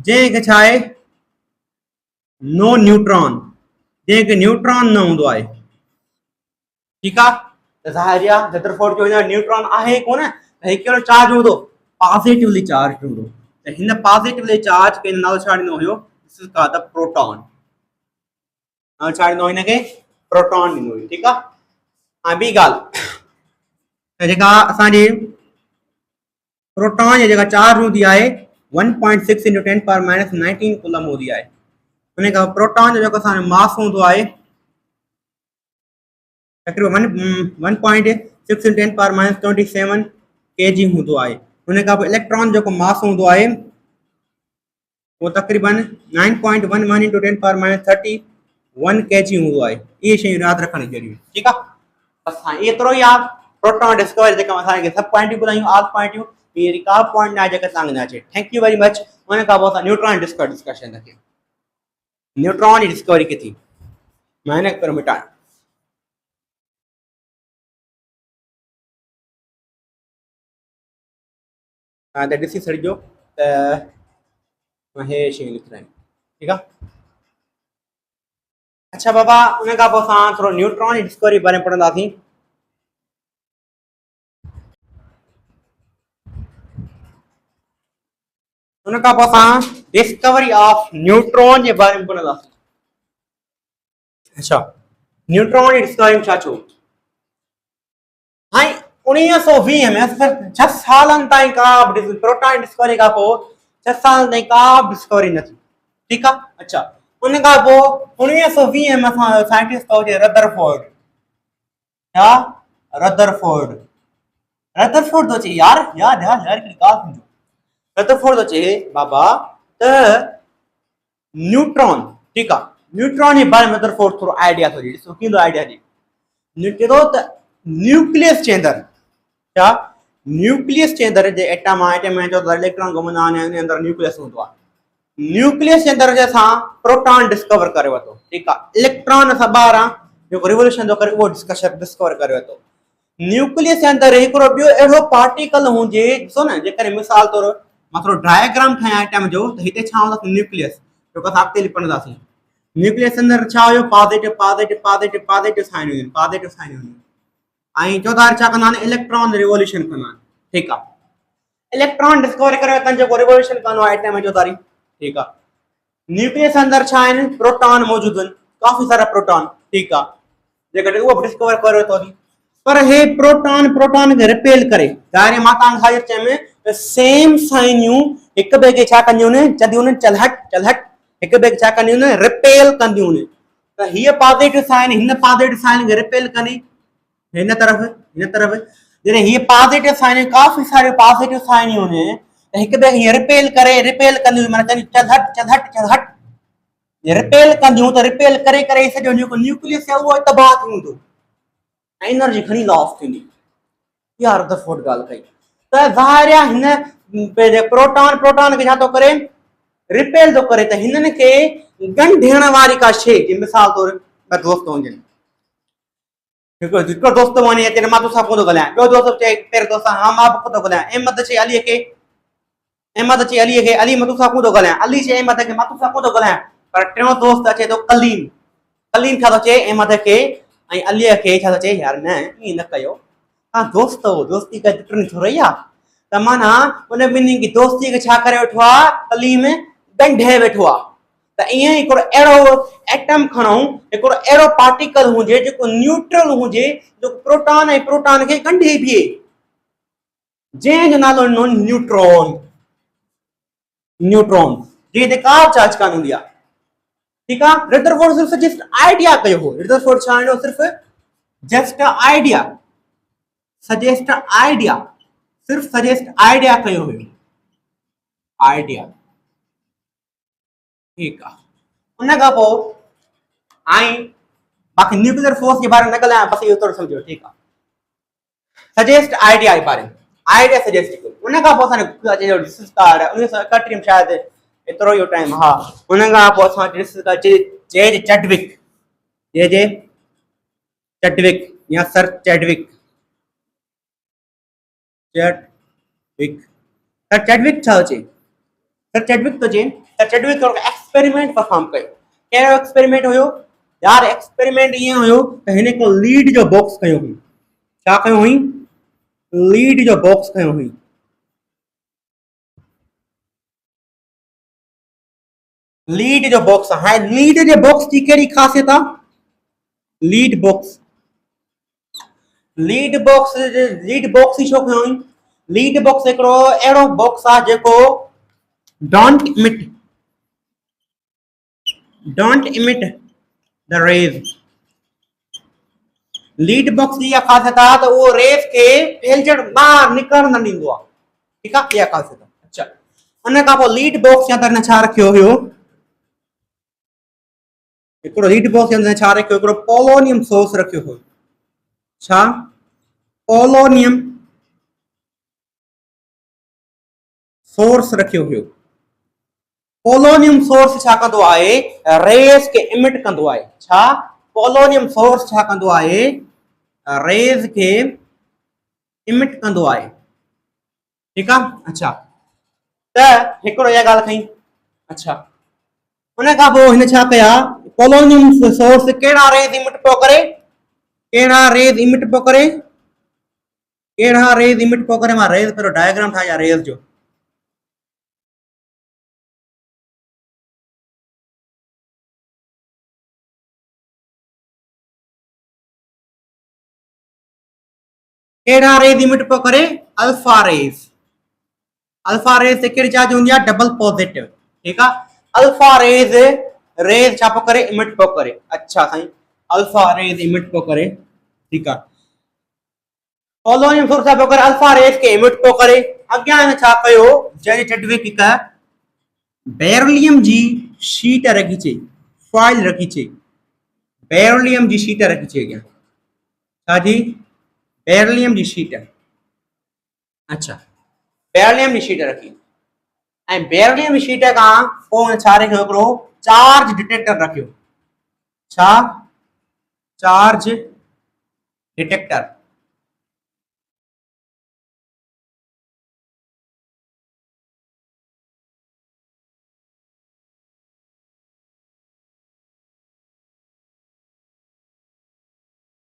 जंहिंखे छा आहे नो न्यूट्रॉन जंहिंखे न्यूट्रॉन न हूंदो आहे ठीकु आहे त ज़ाहिर आहे रदरफोर्ड जो न्यूट्रॉन आहे कोन त हिकु कहिड़ो चार्ज हूंदो पॉजिटिवली चार्ज हूंदो त हिन पॉजिटिवली चार्ज खे नालो छा ॾिनो हुयो this is called the proton नालो छा ॾिनो हिनखे प्रोटॉन ॾिनो हुयो ठीकु आहे हाणे ॿी ॻाल्हि त जेका असांजी प्रोटॉन जी जेका चार्ज हूंदी आहे 1.6 × 10⁻⁻19 कूलम हूंदी आहे उन खां प्रोटॉन जो जेको असांजो मास हूंदो आहे तक़रीबन 1.6 × 10⁻27 kg हूंदो आहे उन खां पोइ इलेक्ट्रॉन जेको मास हूंदो आहे वो तक़रीबन 9.11 × 10⁻31 kg हूंदो आहे इहे शयूं यादि रखण जहिड़ियूं ठीकु आहे बस हाणे एतिरो ई आहे प्रोटॉन डिस्कवरी जेका असांखे सभु पॉइंटियूं ॿुधायूं आल पॉइंटियूं ॿी का पॉइंट न आहे जेका तव्हांखे न अचे थैंक यू वेरी मच उन खां पोइ असां न्यूट्रॉन डिस्कशन कयूं न्यूट्रॉन जी डिस्कवरी की थी मां हिन करे मिटायां तव्हां त ॾिसी छॾिजो त मां हे शयूं लिखरायूं ठीकु आहे अच्छा बाबा उन खां पोइ असां थोरो न्यूट्रॉन जी डिस्कवरी बारे में पढ़ंदासीं उन खां पोइ असां डिस्कवरी ऑफ न्यूट्रॉन जे बारे में पढ़ंदासीं अच्छा न्यूट्रॉन जी डिस्कवरी छा छो हाणे 1920 में सिर्फ़ु 6 सालनि ताईं का बि प्रोटॉन डिस्कवरी खां पोइ 6 साल ताईं का बि डिस्कवरी न थी ठीकु आहे अच्छा उन खां पोइ 1920 में असां साइंटिस्ट थो हुजे रदरफोर्ड छा रदरफोर्ड थो चए यार याद यार हिकिड़ी ॻाल्हि सम्झो रदरफोर्ड थो चए बाबा त न्यूट्रॉन ठीकु आहे न्यूट्रॉन जे बारे में रदरफोर्ड थोरो आइडिया थो ॾिए ॾिसो कींदो आइडिया ॾिए चए थो त न्यूक्लियस जे अंदरि छा न्यूक्लियस जे अंदरि जे एटम आहे एटम में चओ त इलेक्ट्रॉन घुमंदा आहिनि उन अंदरि न्यूक्लियस हूंदो आहे न्यूक्लियस जे अंदरि जे असां प्रोटॉन डिस्कवर करे वरितो ठीकु आहे इलेक्ट्रॉन सां ॿाहिरां जेको रिवोल्यूशन थो करे उहो डिस्कवर करे वरितो न्यूक्लियस जे अंदरि हिकिड़ो ॿियो अहिड़ो पार्टिकल हुजे ॾिसो न जेकॾहिं मिसाल तौरु मां थोरो डायग्राम ठाहियां एटम जो त हिते छा हूंदो न्यूक्लियस जेको असां अॻिते पढ़ंदासीं न्यूक्लियस जे अंदरि छा हुयो पॉजिटिव साइन हुयूं ऐं चौधारी छा कंदा आहिनि इलेक्ट्रॉन रिवोल्यूशन कंदा आहिनि ठीकु आहे इलेक्ट्रॉन डिस्कवर करे वरितनि जेको रिवोल्यूशन कंदो आहे एटम चौधारी ठीकु आहे न्यूक्लियस अंदरि छा आहिनि प्रोटॉन मौजूदु आहिनि काफ़ी सारा प्रोटॉन ठीकु आहे जेकॾहिं उहो बि डिस्कवर करे वरितो पर हे प्रोटॉन खे रिपेल करे ज़ाहिर मां तव्हांखे हाज़िर चयुमि सेम साइनियूं हिक ॿिए खे छा कंदियूं आहिनि चवंदियूं आहिनि चल हट हिक ॿिए खे छा कंदियूं आहिनि रिपेल कंदियूं आहिनि त हीअ पॉजिटिव साइन हिन पॉजिटिव साइन खे रिपेल कंदी हिन तरफ़ जॾहिं हीअ पॉजिटिव साइन काफ़ी सारियूं पॉजिटिव साइनियूं आहिनि त हिक ॿिए खे रिपेल कंदियूं माना चल हट रिपेल कंदियूं त रिपेल करे करे सॼो जेको न्यूक्लियस आहे उहो तबाह थी वेंदो एनर्जी घणी लॉस थींदी इहा रदरफोर्ड ॻाल्हि कई त ज़ाहिर आहे हिन प्रोटॉन खे छा थो करे रिपेल थो करे त हिननि खे ॻंढियण वारी का शइ जी मिसाल तौरु ॿ दोस्त हुजनि हिकिड़ो दोस्त वञे अचे मां तोसां कोन थो ॻाल्हायां ॿियो दोस्त चए पहिरियों दोस्त हा मां बि कोन थो ॻाल्हायां अहमद चए अलीअ खे अली मां तोसां कोन थो ॻाल्हायां अली चए अहमद खे मां तोसां कोन थो ॻाल्हायां पर टियों दोस्त अचे थो कलीम छा थो चए अहमद खे ऐं अलीअ खे छा थो चए यार न ईअं न कयो हा दोस्त हो दोस्ती का टुटणी थो रही आहे त माना उन ॿिन्ही खे दोस्तीअ खे छा करे वेठो आहे कलीम ॻंढे वेठो आहे त ईअं हिकिड़ो अहिड़ो एटम खणूं हिकिड़ो अहिड़ो पार्टिकल हुजे जेको न्यूट्रल हुजे जेको प्रोटॉन खे ॻंढे बीहे जंहिंजो नालो ॾिनो न्यूट्रॉन जंहिं ते का चार्ज कान हूंदी आहे ठीक है। रदरफोर्ड सिर्फ जस्ट आइडिया कयो हो, रदरफोर्ड छाणो सिर्फ जस्ट आइडिया, सजेस्ट आइडिया, सिर्फ सजेस्ट आइडिया कयो हो, आइडिया। ठीक है। उन खां पोइ आई बाक़ी न्यूक्लियर फोर्स के बारे में न ॻाल्हायां, बस इहो थोरो सम्झो। ठीक है। सजेस्ट आइडिया के बारे में, आइडिया सजेस्ट कयो। उन खां पोइ असां जो डिस्कस कर 1931 में शायद एतिरो ई टाइम, हा। उन खां पोइ असां डिस्कस कर जे चैडविक, जे चैडविक या sir Chadwick, Chadwick, sir Chadwick छा चए, सर चैडविक तो चए, सर चैडविक एक्सपेरिमेंट परफॉर्म कयो। कहिड़ो एक्सपेरिमेंट हुयो यार, एक्सपेरिमेंट ईअं हुयो त हिन को लीड जो बॉक्स कयो हुई। छा कयो हुई, लीड जो बॉक्स कयो हुई। लीड जो बॉक्स है, लीड जे बॉक्स की केड़ी खासियत है, lead box, lead box, lead box ही छो कयो हुई, लीड बॉक्स एकड़ो एड़ो बॉक्स आ जेको don't emit the rays. Lead box की खासियत है तो वो रेस के फैलजण बाहर निकल न ॾींदो आहे। ठीक है, ये खासियत। अच्छा, उन खां पोइ लीड बॉक्स या त छा रखियो हुयो, एकड़ो लीड बॉक्स अंदर छा रखियो, एकड़ो पोलोनियम सोर्स रखियो हो। छा, पोलोनियम सोर्स रखियो हुयो। पोलोनियम सोर्स छा कंदो आहे, रेस के इमिट कंदो आहे। छा, पोलोनियम सोर्स छा कंदो आहे, रेस के इमिट कंदो आहे। ठीक है। अच्छा, त हिकड़ो इहा ॻाल्हि खई। अच्छा, उन खां पोइ हिन छा कया, पोलोनियम सोर्स कहिड़ा रेज इमिट पियो करे, कहिड़ा रेज इमिट पियो करे, कहिड़ा रेज इमिट पियो करे। मां रेज पहिरियों डायग्राम ठाहियां रेज जो। कहिड़ा रेज इमिट पियो करे, अल्फा रेज। अल्फा रेज से कहिड़ी चार्ज हूंदी आहे, डबल पॉजिटिव। ठीक है। अल्फा रेज, रेज छा पियो करे, इमिट पियो करे। अच्छा साईं, अल्फा रेज इमिट पियो करे। ठीक है। पोलोनियम सोर्स छा पियो करे, अल्फा रेज के इमिट पियो करे। अॻियां हिन छा कयो, जे चैडविक हिक बेरिलियम जी शीट रखी चई, फॉइल रखी चई, बेरिलियम जी शीट रखी चई। अॻियां छा जी, बेरिलियम जी शीट। अच्छा, बेरिलियम जी शीट रखी, ऐं बेरिलियम जी शीट खां पोइ छा रखियो, हिकिड़ो चार्ज डिटेक्टर रखियो। छा, चार्ज डिटेक्टर।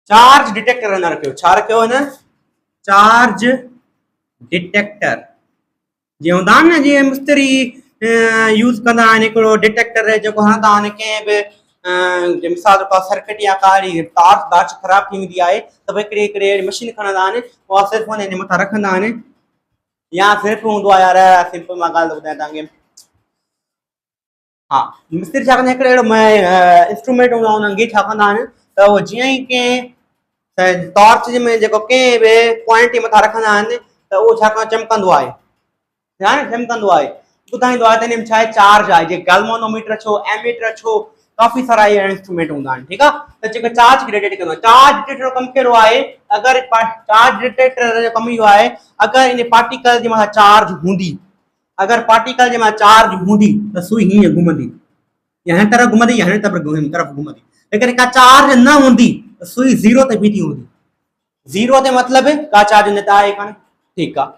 चार्ज डिटेक्टर हिन रखियो। छा रखियो हिन, चार्ज डिटेक्टर। जीअं हूंदा आहिनि न, जीअं मिस्त्री यूज़ कंदा आहिनि हिकिड़ो डिटेक्टर जेको हणंदा आहिनि कंहिं बि मिसाल तौर सर्किट या काड़ी तार ख़राब थी वेंदी आहे त भई हिकिड़ी मशीन खणंदा आहिनि, उहा सिर्फ़ु हुन जे मथां रखंदा आहिनि। या सिर्फ़ु हूंदो आहे यार, सिंपल मां ॻाल्हि ॿुधायां तव्हांखे। हाँ, मिस्त्री छा कंदा आहिनि, हिकिड़ो इंस्ट्रूमेंट हूंदो आहे, उन्हनि खे छा कंदा आहिनि त उहो जीअं ई कंहिं टॉर्च में जेको कंहिं बि पॉइंट जे मथां रखंदा आहिनि त उहो छा चमकंदो आहे, चमकंदो आहे, ॿुधाईंदो आहे त हिन में छा आहे, चार्ज आहे। जीअं गैल्वेनोमीटर छो, एमीटर छो, काफ़ी सारा इहे इंस्ट्रूमेंट हूंदा आहिनि। ठीकु आहे। त जेको चार्ज खे डिटेक्ट कंदो आहे, चार्ज डिटेक्टर जो कमु कहिड़ो आहे, अगरि चार्ज डिटेक्टर जो कमु इहो आहे, अगरि इन पार्टिकल जे मथां चार्ज हूंदी, अगर पार्टिकल जे मथां चार्ज हूंदी त सुई हीअं घुमंदी, या हिन तरफ़ घुमंदी या हिन तरफ़ घुमंदी। लेकिन का चार्ज न हूंदी त सुई ज़ीरो ते बीठी हूंदी। ज़ीरो ते मतलब का चार्ज न आहे कान। ठीक आहे।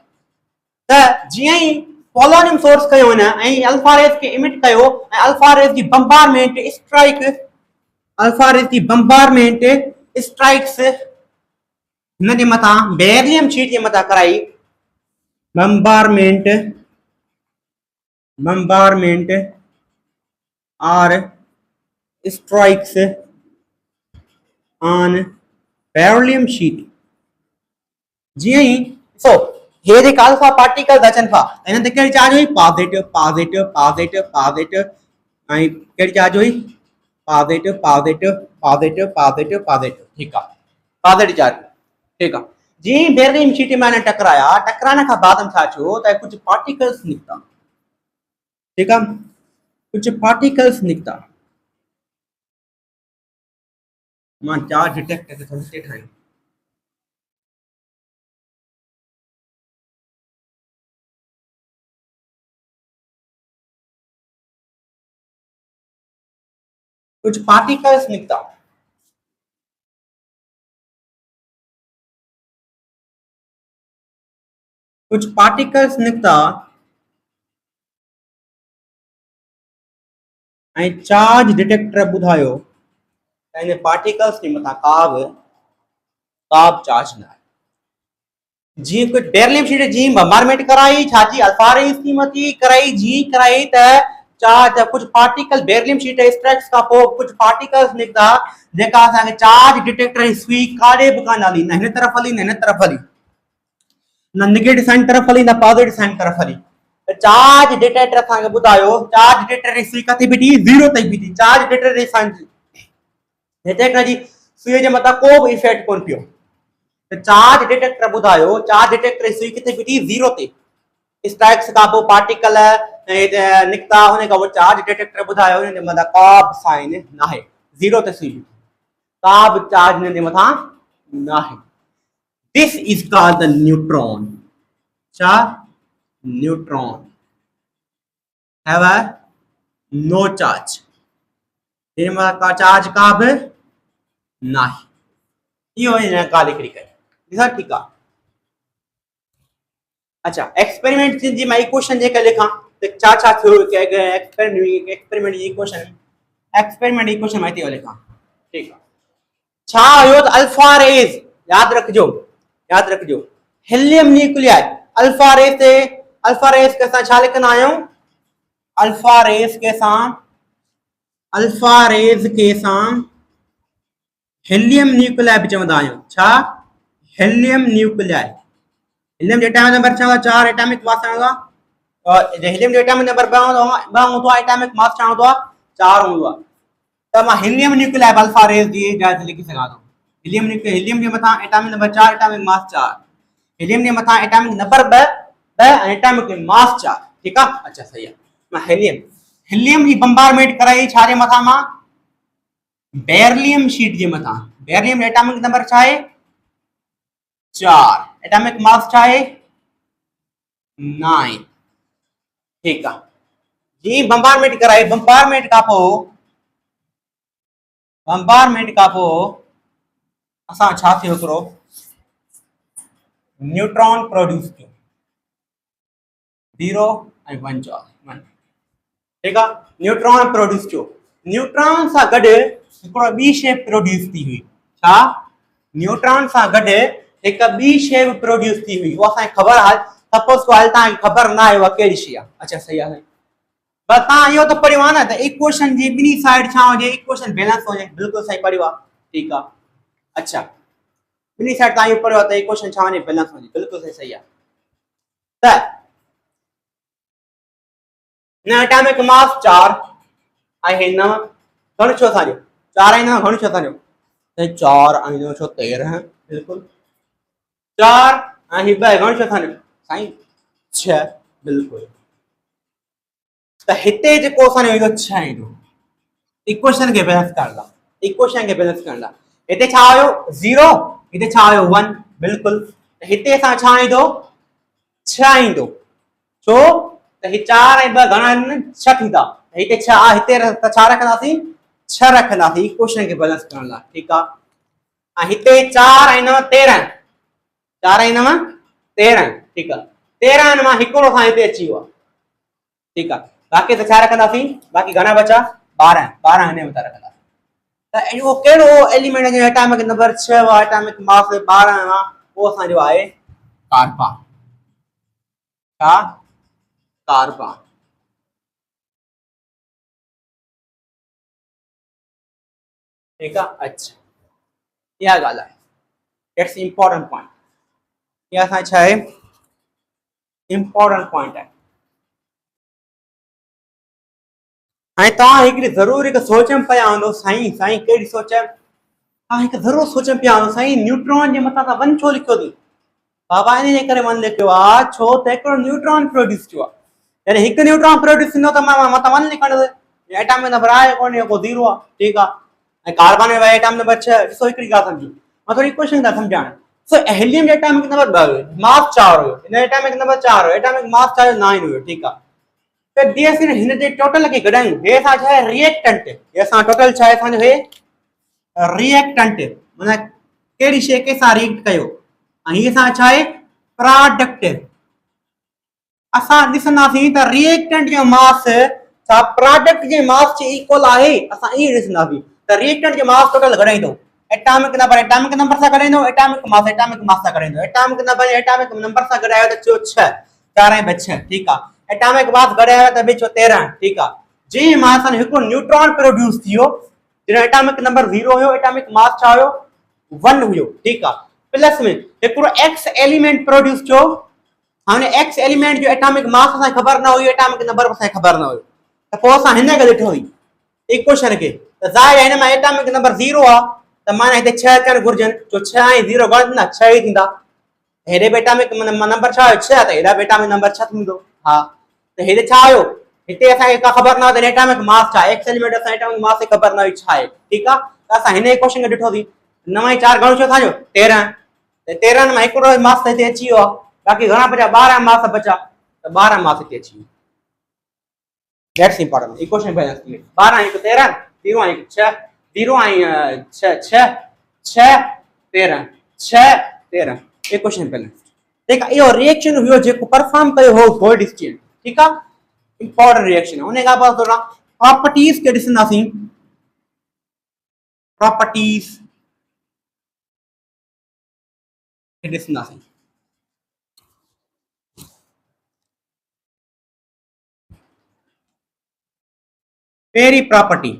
त जीअं ई पोलोनियम सोर्स कयो हिन ऐं अल्फा रेज खे इमिट कयो, ऐं अल्फा रेज जी बम्बारमेंट स्ट्राइक, अल्फा रेज जी बम्बारमेंट स्ट्राइक्स हिन जे मथां बेरिलियम शीट जे मथां कराई। bombardment or strikes on beryllium sheet। जीअं ई सो हे जेका अल्फा पार्टिकल्स अचनि था, हिन ते कहिड़ी चार्ज हुई, पॉजिटिव पॉजिटिव पॉजिटिव पॉजिटिव, ऐं कहिड़ी चार्ज हुई, positive positive positive positive positive, ठीक है, पॉजिटिव चार्ज, ठीक है जी। बेरियम शीट मैंने टकराया, टकराने का बाद हम छा थियो त कुछ पार्टिकल्स निकता, ठीक है, कुछ पार्टिकल्स निकता। मां चार्ज डिटेक्ट करके थोड़ी सी ठाई, कुछ पार्टिकल्स निकता, कुछ पार्टिकल्स निकता ऐं चार्ज डिटेक्टर ॿुधायो त इन पार्टिकल्स जे मथां का बि चार्ज न आहे। जीअं कुझु बेरिलियम शीट जी बम्बारमेंट कराई, छा जी अल्फा रेज़ क़ीमती कराई, जी कराई त चार्ज कुछ पार्टिकल बेरिलियम शीट स्ट्रैक्स का पोइ कुछ पार्टिकल्स निकता जेका असांखे चार्ज डिटेक्टर जी सुई काॾे बि कान हली, न हिन तरफ़ हली न हिन तरफ़ हली, न नेगेटिव साइन तरफ़ हली न पॉजिटिव साइन तरफ़ हली। चार्ज डिटेक्टर असांखे ॿुधायो चार्ज डिटेक्टर जी सुई किथे बीठी, ज़ीरो ते बीठी। चार्ज डिटेक्टर जी साइन डिटेक्टर जी सुई जे मथां को बि इफेक्ट कोन पियो। त चार्ज डिटेक्टर ॿुधायो चार्ज डिटेक्टर जी सुई किथे बीठी, ज़ीरो ते। स्ट्राइक्स का पोइ पार्टिकल निकता, हुन खां पोइ चार्ज डिटेक्टर ॿुधायो हिन जे मथां का बि साइन न आहे, ज़ीरो ते सुई बीठी, का बि चार्ज हिन जे मथां न आहे। This is called the neutron. क्या? Neutron have a no charge, हिन में का चार्ज का बि न आहे। इहो हिन का लिखी करे ॾिसां, ठीकु आहे। अच्छा, एक्सपेरिमेंट जी मां इक्वेशन जेके लिखां त छा छा थियो, एक्सपेरिमेंट जी इक्वेशन, एक्सपेरिमेंट इक्वेशन मां हिते लिखां, ठीकु आहे। छा हुयो त अल्फा रेज़, यादि रखिजो हीलियम न्यूक्लियाई, अल्फा रेज़ के असां छा लिखंदा आहियूं, अल्फा रेज़ के सां हीलियम न्यूक्लियाई बि चवंदा आहियूं। छा? Helium nuclei. हीलियम जो एटॉमिक नंबर छा, 4 एटॉमिक मास हूंदो आहे, और हीलियम जो एटॉमिक नंबर 2 हूंदो आहे, एटॉमिक मास छा हूंदो आहे, 4 हूंदो आहे। त मां हीलियम न्यूक्लियाई अल्फा रेज़ जी जाइ लिखी सघां थो। हीलियम जे मथां atomic number 4, atomic mass 4, helium जे मथां एटॉमिक नंबर 2 ऐं एटॉमिक मास 4, ठीक है। अच्छा सही है। मां हीलियम जी बम्बारमेंट कराई छा जे मथां, मां बेरिलियम शीट जे मथां। बेरिलियम एटॉमिक नंबर छा है, 4, एटॉमिक मास छा है, 9, ठीक है जी। बम्बारमेंट कराई, बम्बारमेंट का पोइ असां छा थियो, हिकिड़ो न्यूट्रॉन प्रोड्यूस थियो, 0 ऐं 1 चार्ज, ठीक है। न्यूट्रॉन प्रोड्यूस थियो, न्यूट्रॉन सां गॾु हिकिड़ो ॿी शइ प्रोड्यूस थी हुई। छा? न्यूट्रॉन सां गॾु हिकु ॿी शइ बि प्रोड्यूस थी हुई, उहा असांखे ख़बर आहे। सपोज को हाल तव्हांखे ख़बर न आहे उहा कहिड़ी शइ आहे। अच्छा सही आहे, बस तव्हां इहो त पढ़ियो आहे न त इक्वेशन जी ॿिनी साइड छा हुजे, इक्वेशन बैलेंस हुजे, बिल्कुलु सही पढ़ियो आहे, ठीकु आहे। अच्छा, ॿिनी साइड तव्हां इहो पढ़ियो आहे त इक्वेशन छा हुजे, बैलेंस हुजे, बिल्कुलु सही आहे। त न एटॉमिक मास 4 ऐं 9 घणो छो था ॾियो, 4 ऐं 9 घणो छो था ॾियो, 4 ऐं 9 छो 13, बिल्कुलु 4 ऐं 2 घणो छो था ॾियो साईं, 6, बिल्कुलु। त हिते जेको असांजो इहो 6 ईंदो, इक्वेशन खे बैलेंस करण लाइ, हिते छा हुयो 0, हिते छा हुयो 1, बिल्कुलु। त हिते असां छा ईंदो, 6 ईंदो, छो त ही 4 ऐं 2 घणा आहिनि, 6 थींदा। हिते 6, हिते छा रखंदासीं, 6 रखंदासीं इक्वेशन खे बैलेंस करण लाइ, ठीकु आहे। ऐं हिते 4 ऐं 9 13, 4 ऐं 9 13, ठीकु आहे। 13 मां हिकिड़ो खां हिते अची वियो आहे, ठीकु आहे। बाक़ी त छा रखंदासीं, बाक़ी घणा बचा, 12, 12 हिन मथां रखंदासीं। त उहो कहिड़ो एलिमेंट जो एटॉमिक नंबर 6 हुआ, एटॉमिक मास 12 हुआ, उहो असांजो आहे कार्बन। छा? कार्बन, ठीक है। अच्छा, इहा ॻाल्हि आहे, इट्स इंपॉर्टेंट पॉइंट, इहा असां छा आहे, इंपॉर्टेंट पॉइंट आहे। हाणे तव्हां हिकिड़ी ज़रूरु हिकु सोचनि पिया हूंदो साईं साईं कहिड़ी सोच तव्हां हिकु ज़रूरु सोचनि पिया हूंदो साईं न्यूट्रॉन जे मथां तव्हां वन छो लिखियो अथई बाबा इन जे करे वन लिखियो आहे छो त हिकिड़ो न्यूट्रॉन प्रोड्यूस थियो आहे जॾहिं हिकु न्यूट्रॉन प्रोड्यूस थींदो त मां मथां वन लिखंदुसि एटॉमिक नंबर आहे कोन्हे को ज़ीरो आहे ठीकु आहे ऐं कार्बन में एटॉमिक नंबर 6 ॾिसो हिकिड़ी ॻाल्हि सम्झो मां थोरी कोशिशि था सम्झाइण सो हेलियम जो एटॉमिक नंबर 2 हुयो मास 4 हुयो हिन एटॉमिक नंबर 4 हुयो एटॉमिक मास 9 हुयो ठीकु आहे त जीअं असीं हिन जे टोटल खे कढायूं हे असां छा आहे रिएक्टेंट हे असां टोटल छा आहे असांजो हे रिएक्टेंट माना कहिड़ी शइ कंहिंसां रिएक्ट कयो ऐं हीअ असां छा आहे प्रोडक्ट असां ॾिसंदासीं त रिएक्टेंट जो मास छा प्रोडक्ट जे मास जे इक्वल आहे असां ईअं ॾिसंदासीं त रिएक्टेंट जो मास टोटल घटाईंदो एटॉमिक नंबर सां घटाईंदो एटॉमिक मास सां घटाईंदो एटॉमिक नंबर सां घटायो त चयो 6 4 ऐं 6 ठीकु आहे एटॉमिक मास घटायो त बि चयो 13 ठीकु आहे जीअं मां असांजो हिकिड़ो न्यूट्रॉन प्रोड्यूस थियो जॾहिं एटॉमिक नंबर 0 हुयो एटॉमिक मास छा हुयो 1 हुयो ठीकु आहे प्लस में हिकिड़ो एक्स एलिमेंट प्रोड्यूस थियो हाणे एक्स एलिमेंट जो एटॉमिक मास असांखे ख़बर न हुई एटॉमिक नंबर असांखे ख़बर न हुयो त पोइ असां हिन खे ॾिठो हुई इक्वेशन खे त ज़ाहिर आहे हिन मां एटॉमिक नंबर 0 आहे त माना हिते 6 अचणु घुरिजनि छो 6 ऐं 0 घणा थींदा 6 ई थींदा हेॾे बि एटॉमिक नंबर छा हुयो 6 त हेॾा बि एटॉमिक नंबर 6 थींदो हा त हेॾे छा हुयो हिते असांखे का ख़बर न हुई त एटॉमिक मास छा आहे एक्स एलिमेंट असां एटॉमिक मास खे ख़बर न हुई छा आहे ठीकु आहे त असां हिन इक्वेशन खे ॾिठोसीं 9 ऐं 4 घणो थियो असांजो 13 त 13 मां हिकिड़ो मास हिते अची वियो आहे बाक़ी घणा बचा 12 मास बचा त 12 मास हिते अची वियो दैट्स इंपॉर्टेंट इक्वेशन बैलेंस में 12 1 13 0 1 6 0 ऐं 6 6 6 13 6 13 इक्वेशन बैलेंस ठीक है यो रिएक्शन हुयो जेको परफॉर्म कयो हो गोल्डस्टीन ठीक है इंपॉर्टेंट रिएक्शन उन खां पोइ थोड़ा प्रॉपर्टीज के ॾिसंदासीं प्रॉपर्टीज के ॾिसंदासीं पहिरीं प्रॉपर्टी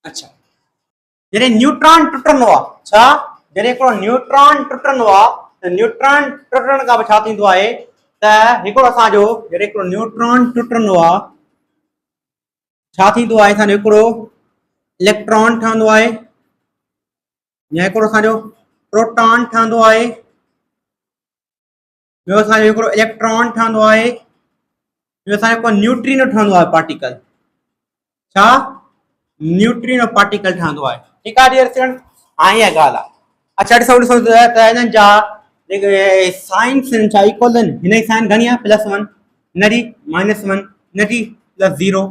अच्छा जॾहिं न्यूट्रॉन टुटंदो आहे छा जॾहिं हिकिड़ो न्यूट्रॉन टुटंदो आहे त न्यूट्रॉन टुटण खां पोइ छा थींदो आहे त हिकिड़ो असांजो जॾहिं हिकिड़ो न्यूट्रॉन टुटंदो आहे छा थींदो आहे असांजो हिकिड़ो इलेक्ट्रॉन ठहंदो आहे या हिकिड़ो असांजो प्रोटॉन ठहंदो आहे ॿियो असांजो हिकिड़ो इलेक्ट्रॉन ठहंदो आहे ॿियो असांजो हिकिड़ो न्यूट्रिनो ठहंदो आहे पार्टिकल छा न्यूट्रिनो पार्टिकल ठहंदो आहे ठीकु आहे डियर स्टूडेंट हाणे इहा ॻाल्हि आहे अच्छा ॾिसो ॾिसो त हिननि जा जेके साइंस आहिनि छा इक्वल आहिनि हिन जी साइन घणी आहे +1 हिन जी -1 हिन जी +0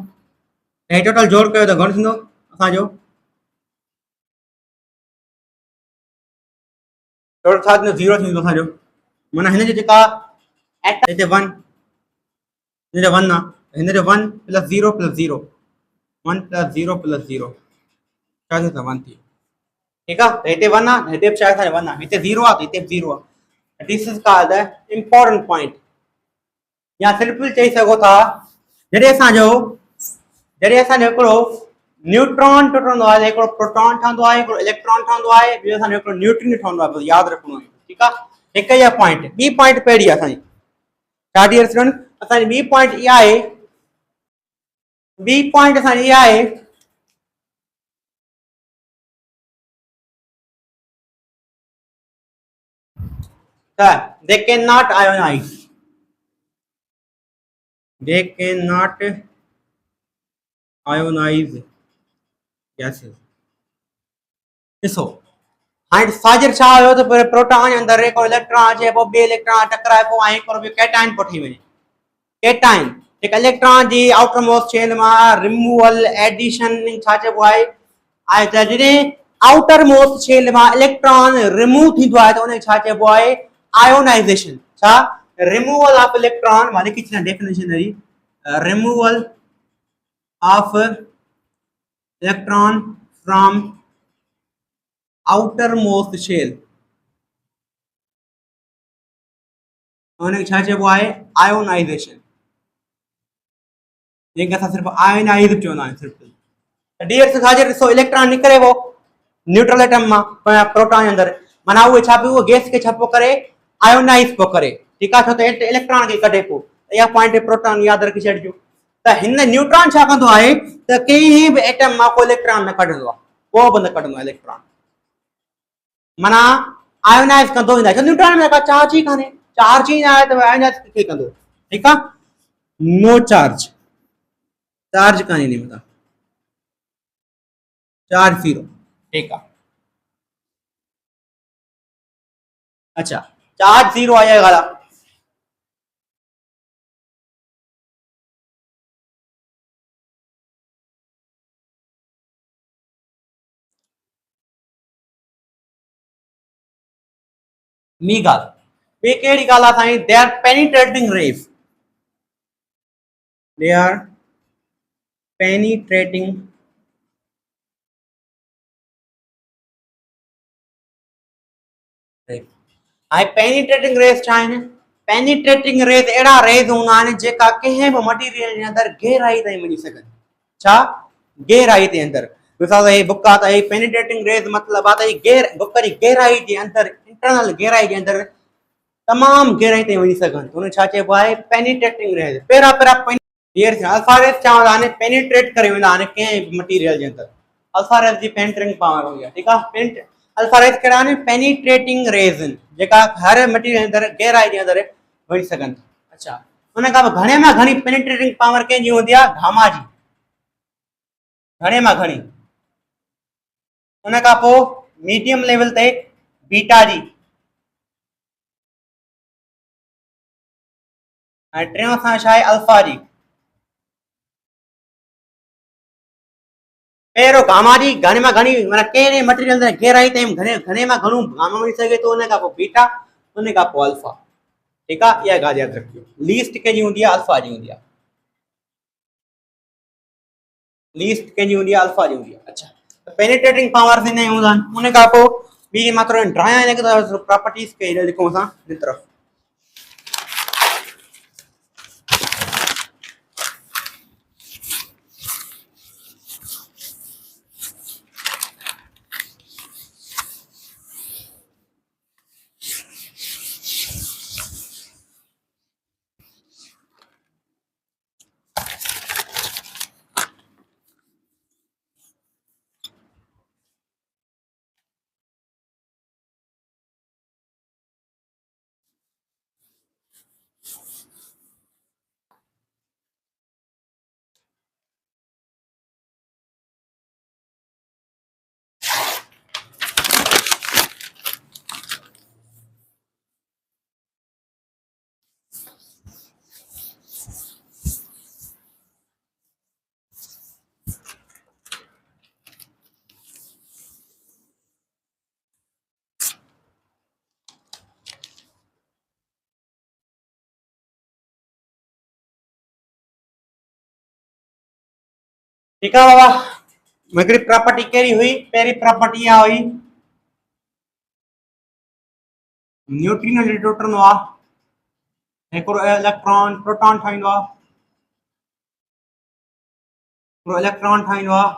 हे टोटल जोड़ कयो त घणो थींदो असांजो टोटल छा थींदो 0 थींदो असांजो माना हिन जी जेका हिते 1 हिन जो 1 आहे हिन जो 1 + 0 + 0 1 + 0 + 0 छा थींदो 1 थी ठीक है हिते 1 आहे हिते बि शायद 1 आहे हिते 0 आहे हिते 0 आहे this is called the important point या सिंपल चई सघो था जॾहिं असांजो हिकिड़ो न्यूट्रॉन टुटंदो आहे हिकिड़ो प्रोटॉन ठहंदो आहे हिकिड़ो इलेक्ट्रॉन ठहंदो आहे ॿियो असांजो हिकिड़ो न्यूट्रिनो ठहंदो आहे बसि यादि रखणो आहे ठीकु आहे हिकु इहा पॉइंट ॿी पॉइंट पहिरीं आहे असांजी छा डियर स्टूडेंट असांजी ॿी पॉइंट इहा आहे ॿी पॉइंट असांजी इहा आहे they cannot ionize gases ॾिसो हाणे साजिर छा हुयो त प्रोटॉन जे अंदरि हिकिड़ो इलेक्ट्रॉन अचे पोइ ॿिए इलेक्ट्रॉन टकराए पोइ ऐं हिकिड़ो ॿियो कैटाइन पोइ ठही वञे कैटाइन हिकु इलेक्ट्रॉन जी आउटर मोस्ट शेल मां रिमूवल एडिशन छा चइबो आहे त जॾहिं आउटर मोस्ट शेल मां इलेक्ट्रॉन रिमूव थींदो आहे त उनखे छा चइबो आहे आयोनाइज़ेशन छा रिमूवल ऑफ इलेक्ट्रॉन मां लिखी छॾियां definition removal of electron from outermost shell उन्हें छा चइबो आहे आयोनाइज़ेशन जंहिंखे असां सिर्फ़ु आयोनाइज़ चवंदा आहियूं सिर्फ़ु डियर से छाजे ॾिसो इलेक्ट्रॉन निकिरे वो न्यूट्रल एटम मां प्रोटॉन जे अंदरि माना उहे छा पियो गैस खे छा पियो करे आयोनाइज़ पियो करे ठीकु आहे छो त इलेक्ट्रॉन खे कढे पियो इहा पॉइंट प्रोटॉन यादि रखी छॾिजो त हिन न्यूट्रॉन छा कंदो आहे त कंहिं बि एटम मां को इलेक्ट्रॉन न कढंदो आहे को बि न कढंदो आहे इलेक्ट्रॉन माना आयोनाइज कंदो वेंदा न्यूट्रॉन में का चार्ज ही कान्हे चार्ज ही ना आहे त आयोनाइज किथे कंदो ठीकु आहे नो चार्ज चार्ज कान्हे इन में चार्ज जीरो ठीकु आहे अच्छा चार्ज जीरो आहे इहा ॻाल्हि आहे ॿी ॻाल्हि ॿी कहिड़ी ॻाल्हि आहे साईं they are penetrating rays they are penetrating हाणे पेनिट्रेटिंग रेस छा आहिनि पेनिट्रेटिंग रेस अहिड़ा रेस हूंदा आहिनि जेका कंहिं बि मटीरियल जे अंदरि गहराई ताईं वञी सघनि छा गहराई जे अंदरि मिसाल हे बुक आहे त हे पेनिट्रेटिंग रेस मतिलबु आहे त हे बुक जी गहराई जे अंदरि इंटरनल गहराई जे अंदरि तमामु गहराई ताईं वञी सघनि हुन छा चइबो आहे पेनिट्रेटिंग रेस पहिरां अल्फा रेस चवंदा आहिनि पेनिट्रेट करे वेंदा आहिनि कंहिं बि मटीरियल जे अंदरि अल्फा रेस जी पेनिट्रेटिंग पावर हूंदी आहे ठीकु आहे अल्फा रेस कहिड़ा आहिनि पेनिट्रेटिंग रेस जेका हर मटीरियल जे अंदरि गहराई जे अंदरि वञी सघनि अच्छा हुन खां पोइ घणे मां घणी पेनिट्रेटिंग पावर कंहिंजी हूंदी आहे गामा जी घणे मां घणी हुन खां पोइ मीडियम लेवल ते बीटा जी ऐं टियों असां छा आहे अल्फा जी पहिरियों गामा जी घणे मां घणी माना कहिड़े मटीरियल ते गहराई ताईं घणे मां घणो गामा वञी सघे थो हुन खां पोइ बीटा हुन खां पोइ अल्फा ठीकु आहे इहा ॻाल्हि यादि रखिजो लीस्ट कंहिंजी हूंदी आहे अल्फा जी हूंदी आहे लीस्ट कंहिंजी हूंदी आहे अल्फा जी हूंदी आहे अच्छा पेनिट्रेटिंग पावर थींदा आहियूं हूंदा आहिनि हुन खां पोइ ॿी मां थोरो ड्राया हिन खे प्रॉपर्टीज़ खे लिखूं असां हिन तरफ़ ठीकु आहे बाबा हिकिड़ी प्रॉपर्टी कहिड़ी हुई पहिरीं प्रॉपर्टी इहा हुई न्यूट्रिनो जॾहिं टुटंदो आहे हिकिड़ो इलेक्ट्रॉन प्रोटॉन ठाहींदो आहे हिकिड़ो इलेक्ट्रॉन ठाहींदो आहे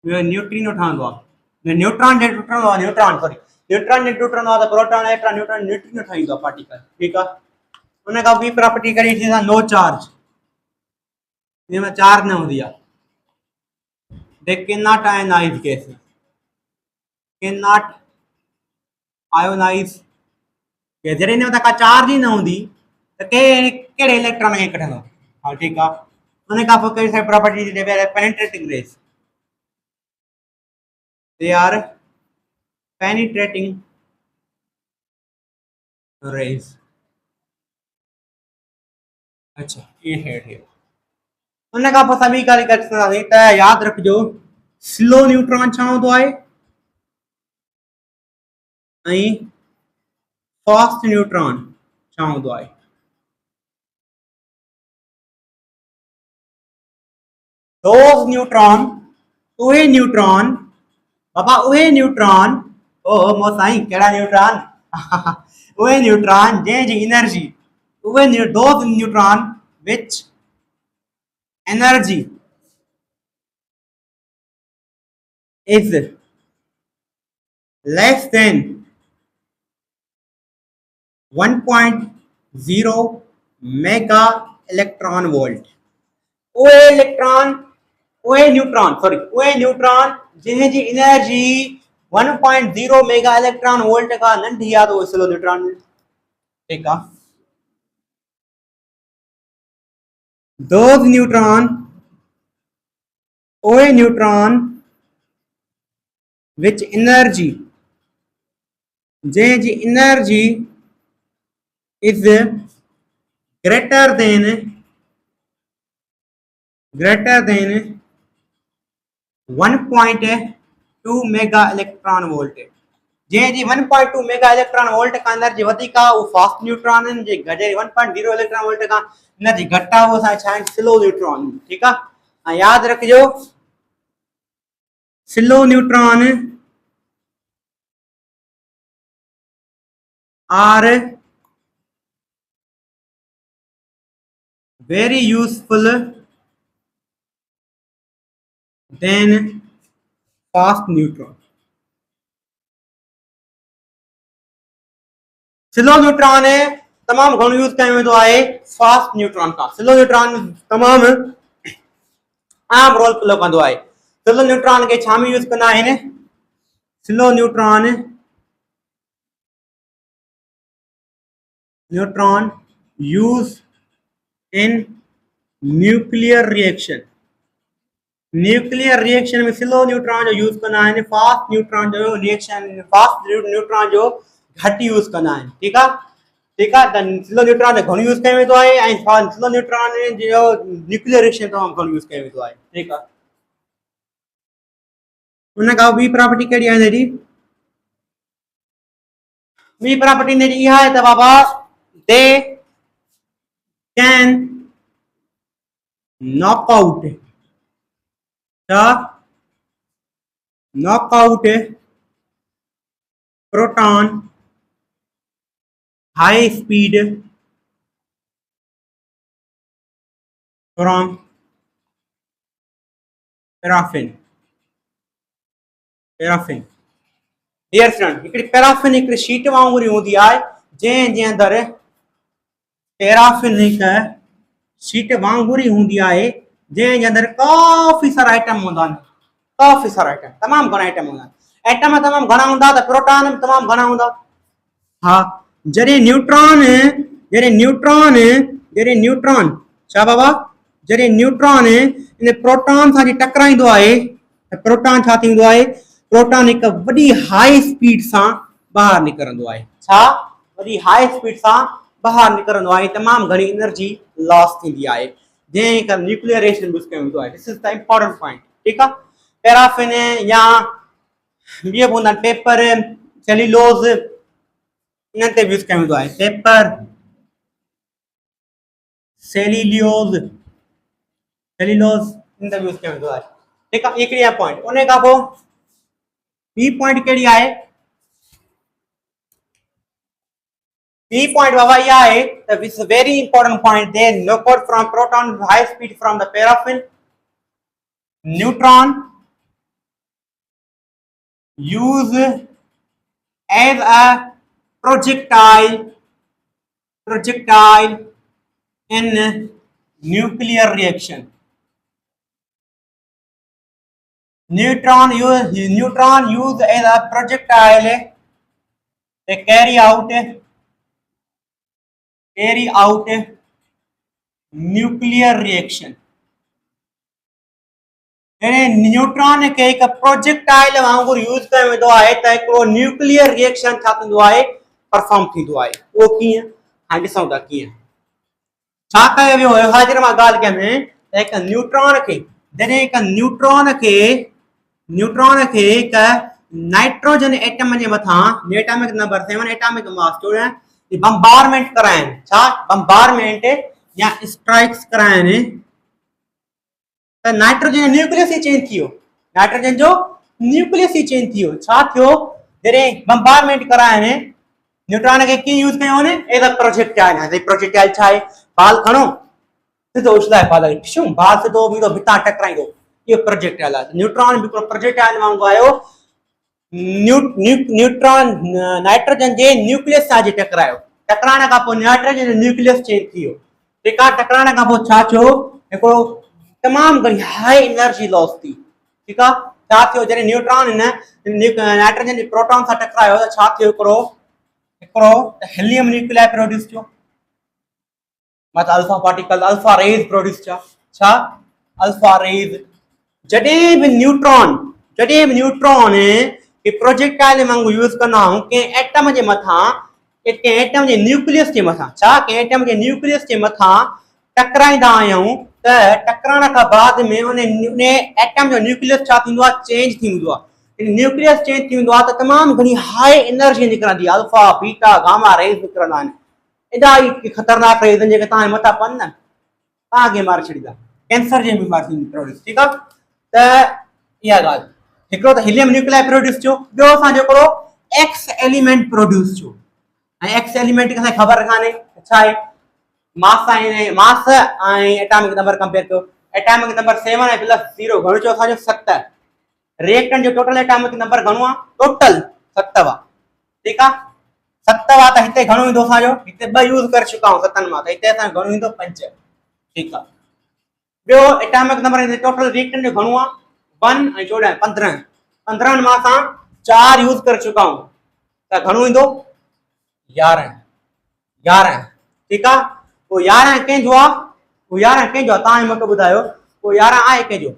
ॿियो न्यूट्रिनो ठहंदो आहे न्यूट्रॉन जॾहिं टुटंदो आहे न्यूट्रॉन जॾहिं टुटंदो आहे त प्रोटॉन इलेक्ट्रॉन न्यूट्रॉन न्यूट्रिनो ठाहींदो आहे पार्टिकल ठीकु आहे हुन खां ॿी प्रॉपर्टी कहिड़ी थी नो चार्ज हिन में चार्ज न हूंदी आहे they cannot ionize gases cannot ionize gas जॾहिं हिन में का चार्ज ई न हूंदी त कहिड़े इलेक्ट्रॉन खे कढंदो हा ठीकु आहे हुन खां पोइ कहिड़ी सारी property penetrating rays they are penetrating rays. अच्छा ये हेड है उन खां पोइ सभी ॻाल्हि करे सघंदासीं त यादि रखिजो स्लो न्यूट्रॉन छा हूंदो आहे ऐं फास्ट न्यूट्रॉन छा हूंदो आहे those neutron उहे न्यूट्रॉन बाबा उहे न्यूट्रॉन ओ मो साईं कहिड़ा न्यूट्रॉन उहे न्यूट्रॉन जंहिंजी एनर्जी उहे those neutron which energy is less than 1.0 mega electron volt उहे इलेक्ट्रॉन उहे न्यूट्रॉन जंहिंजी एनर्जी 1.0 मेगा इलेक्ट्रॉन वोल्ट खां नंढी आहे त उहो स्लो न्यूट्रॉन ठीकु आहे those neutron उहे न्यूट्रॉन which energy जंहिंजी energy is greater than 1.2 mega electron volt जंहिंजी 1.2 मेगा इलेक्ट्रॉन वोल्ट खां एनर्जी वधीक आहे उहो फास्ट न्यूट्रॉन आहिनि जे 1.0 इलेक्ट्रॉन वोल्ट खां एनर्जी घटि आहे उहो असांखे छा आहिनि स्लो न्यूट्रॉन ठीकु आहे ऐं यादि रखिजो slow neutron are very useful than fast neutron slow neutron तमामु घणो यूज़ कयो वेंदो आहे फास्ट न्यूट्रॉन खां स्लो न्यूट्रॉन तमामु आम रोल प्ले कंदो आहे स्लो न्यूट्रॉन खे छा में यूज़ कंदा आहिनि slow neutron used in nuclear reaction में स्लो न्यूट्रॉन जो यूज़ कंदा आहिनि फास्ट न्यूट्रॉन जो रिएक्शन फास्ट न्यूट्रॉन जो घटि यूज़ कंदा आहिनि ठीकु आहे त स्लो न्यूट्रॉन जो घणो यूज़ कयो वेंदो आहे ऐं स्लो न्यूट्रॉन जो न्यूक्लियर रिएक्शन तमामु घणो यूज़ कयो वेंदो आहे ठीकु आहे उन खां ॿी प्रॉपर्टी कहिड़ी आहे हिनजी ॿी प्रॉपर्टी हिनजी इहा आहे त बाबा they can knock out proton high speed from paraffin dear friend हिकिड़ी पैराफिन हिकिड़ी शीट वांगुरु हूंदी आहे जंहिंजे अंदरि पैराफिन हिकु शीट वांगुरु ई हूंदी आहे जंहिंजे अंदरि काफ़ी सारा आइटम हूंदा आहिनि तमामु घणा आइटम हूंदा आहिनि एटम तमामु घणा हूंदा त प्रोटॉन तमामु घणा हूंदा हा जॾहिं न्यूट्रॉन छा बाबा जॾहिं न्यूट्रॉन इन प्रोटॉन सां टकराईंदो आहे त प्रोटॉन छा थींदो आहे प्रोटॉन हिकु वॾी हाई स्पीड सां ॿाहिरि निकिरंदो आहे छा वॾी हाई स्पीड सां ॿाहिरि निकिरंदो आहे तमामु घणी एनर्जी लॉस थींदी आहे जंहिं करे न्यूक्लियर रिएक्शन यूज़ कयो वेंदो आहे this is the important point ठीकु आहे पैराफिन या ॿिया बि हूंदा आहिनि पेपर सेल्यूलोज़ इन्हनि ते यूज़ कयो वेंदो आहे पेपर सेल्यूलोज़ इन ते यूज़ कयो वेंदो आहे ठीकु आहे हिकिड़ी आहे पॉइंट उन खां पोइ ॿी पॉइंट कहिड़ी आहे B point बाबा यह है that is a very important point there knock out from proton high speed from the paraffin neutron use as a projectile in nuclear reaction neutron used as a projectile they carry out nuclear reaction neutron के एक प्रोजेक्टाइल वांगुरु यूज कयो वेंदो आहे त हिकिड़ो न्यूक्लियर रिएक्शन छा थींदो आहे परफॉर्म थींदो आहे उहो कीअं हाणे ॾिसूं था कीअं छा कयो वियो हुयो हाज़िर मां ॻाल्हि कयमि त हिकु न्यूट्रॉन खे जॾहिं हिकु न्यूट्रॉन खे हिकु नाइट्रोजन एटम जे मथां atomic number 7 atomic mass 14 bombardment कराइनि छा बम्बारमेंट या स्ट्राइक्स कराइनि त नाइट्रोजन जो न्यूक्लियस ही चेंज थियो नाइट्रोजन जो न्यूक्लियस ही चेंज थियो छा थियो जॾहिं बम्बारमेंट कराइनि न्यूट्रॉन खे कीअं यूज कयो वञे एज अ प्रोजेक्टाइल हाणे प्रोजेक्टाइल छा आहे बाल खणो सिधो उछलाए बाल खे बाल सिधो बीठो भितां टकराईंदो इहो प्रोजेक्टाइल आहे न्यूट्रॉन बि प्रोजेक्टाइल वांगुरु आयो न्यूट्रॉन नाइट्रोजन जे न्यूक्लियस सां टकरायो टकराइण खां पोइ नाइट्रोजन जो न्यूक्लियस चेंज थियो ठीकु आहे टकराइण खां पोइ छा थियो हिकिड़ो तमामु घणी हाई एनर्जी लॉस थी ठीकु आहे छा थियो जॾहिं न्यूट्रॉन नाइट्रोजन जे प्रोटॉन सां टकरायो त छा थियो हिकिड़ो हीलियम न्यूक्लियाई प्रोड्यूस थियो मतलब alpha particle alpha raise produce थिया छा अल्फा रेज जॾहिं बि न्यूट्रॉन के प्रोजेक्टाइल वांगुरु यूज कंदा आहियूं कंहिं एटम जे मथां कंहिं एटम जे न्यूक्लियस जे मथां छा कंहिं एटम जे न्यूक्लियस जे मथां टकराईंदा आहियूं त टकराइण खां बाद में उन एटम जो न्यूक्लियस छा थींदो आहे चेंज थींदो आहे न्यूक्लियस चेंज थींदो आहे त तमामु घणी हाई एनर्जी निकिरंदी आहे अल्फा बीटा गामा रेज निकिरंदा आहिनि एॾा ई ख़तरनाक रेज जेके तव्हांजे मथां पवनि न तव्हांखे मारे छॾींदा कैंसर जी बीमारी थींदी ठीकु आहे त इहा ॻाल्हि हिकिड़ो त हीलियम न्यूक्लियाई प्रोड्यूस थियो ॿियो असांजो हिकिड़ो एक्स एलिमेंट प्रोड्यूस थियो ऐं एक्स एलिमेंट खे असांखे ख़बर कान्हे छा आहे मास ऐं एटॉमिक नंबर कंपेयर कयो एटॉमिक नंबर 7 ऐं प्लस 0 घणो चयो असांजो 7 रिएक्टेंट जो टोटल एटॉमिक नंबर घणो आहे टोटल 7 आहे ठीकु आहे 7 आहे त हिते घणो ईंदो असांजो हिते 2 यूज़ करे चुका आहियूं 7 मां त हिते असांजो घणो ईंदो 5 ठीकु आहे ॿियो एटॉमिक नंबर टोटल रिएक्टेंट जो घणो आहे 1 ऐं 14 15 मां असां 4 यूज़ करे चुका आहियूं त घणो ईंदो 11 ठीकु आहे पोइ 11 कंहिंजो आहे पोइ 11 कंहिंजो आहे तव्हां मूंखे ॿुधायो पोइ 11 आहे कंहिंजो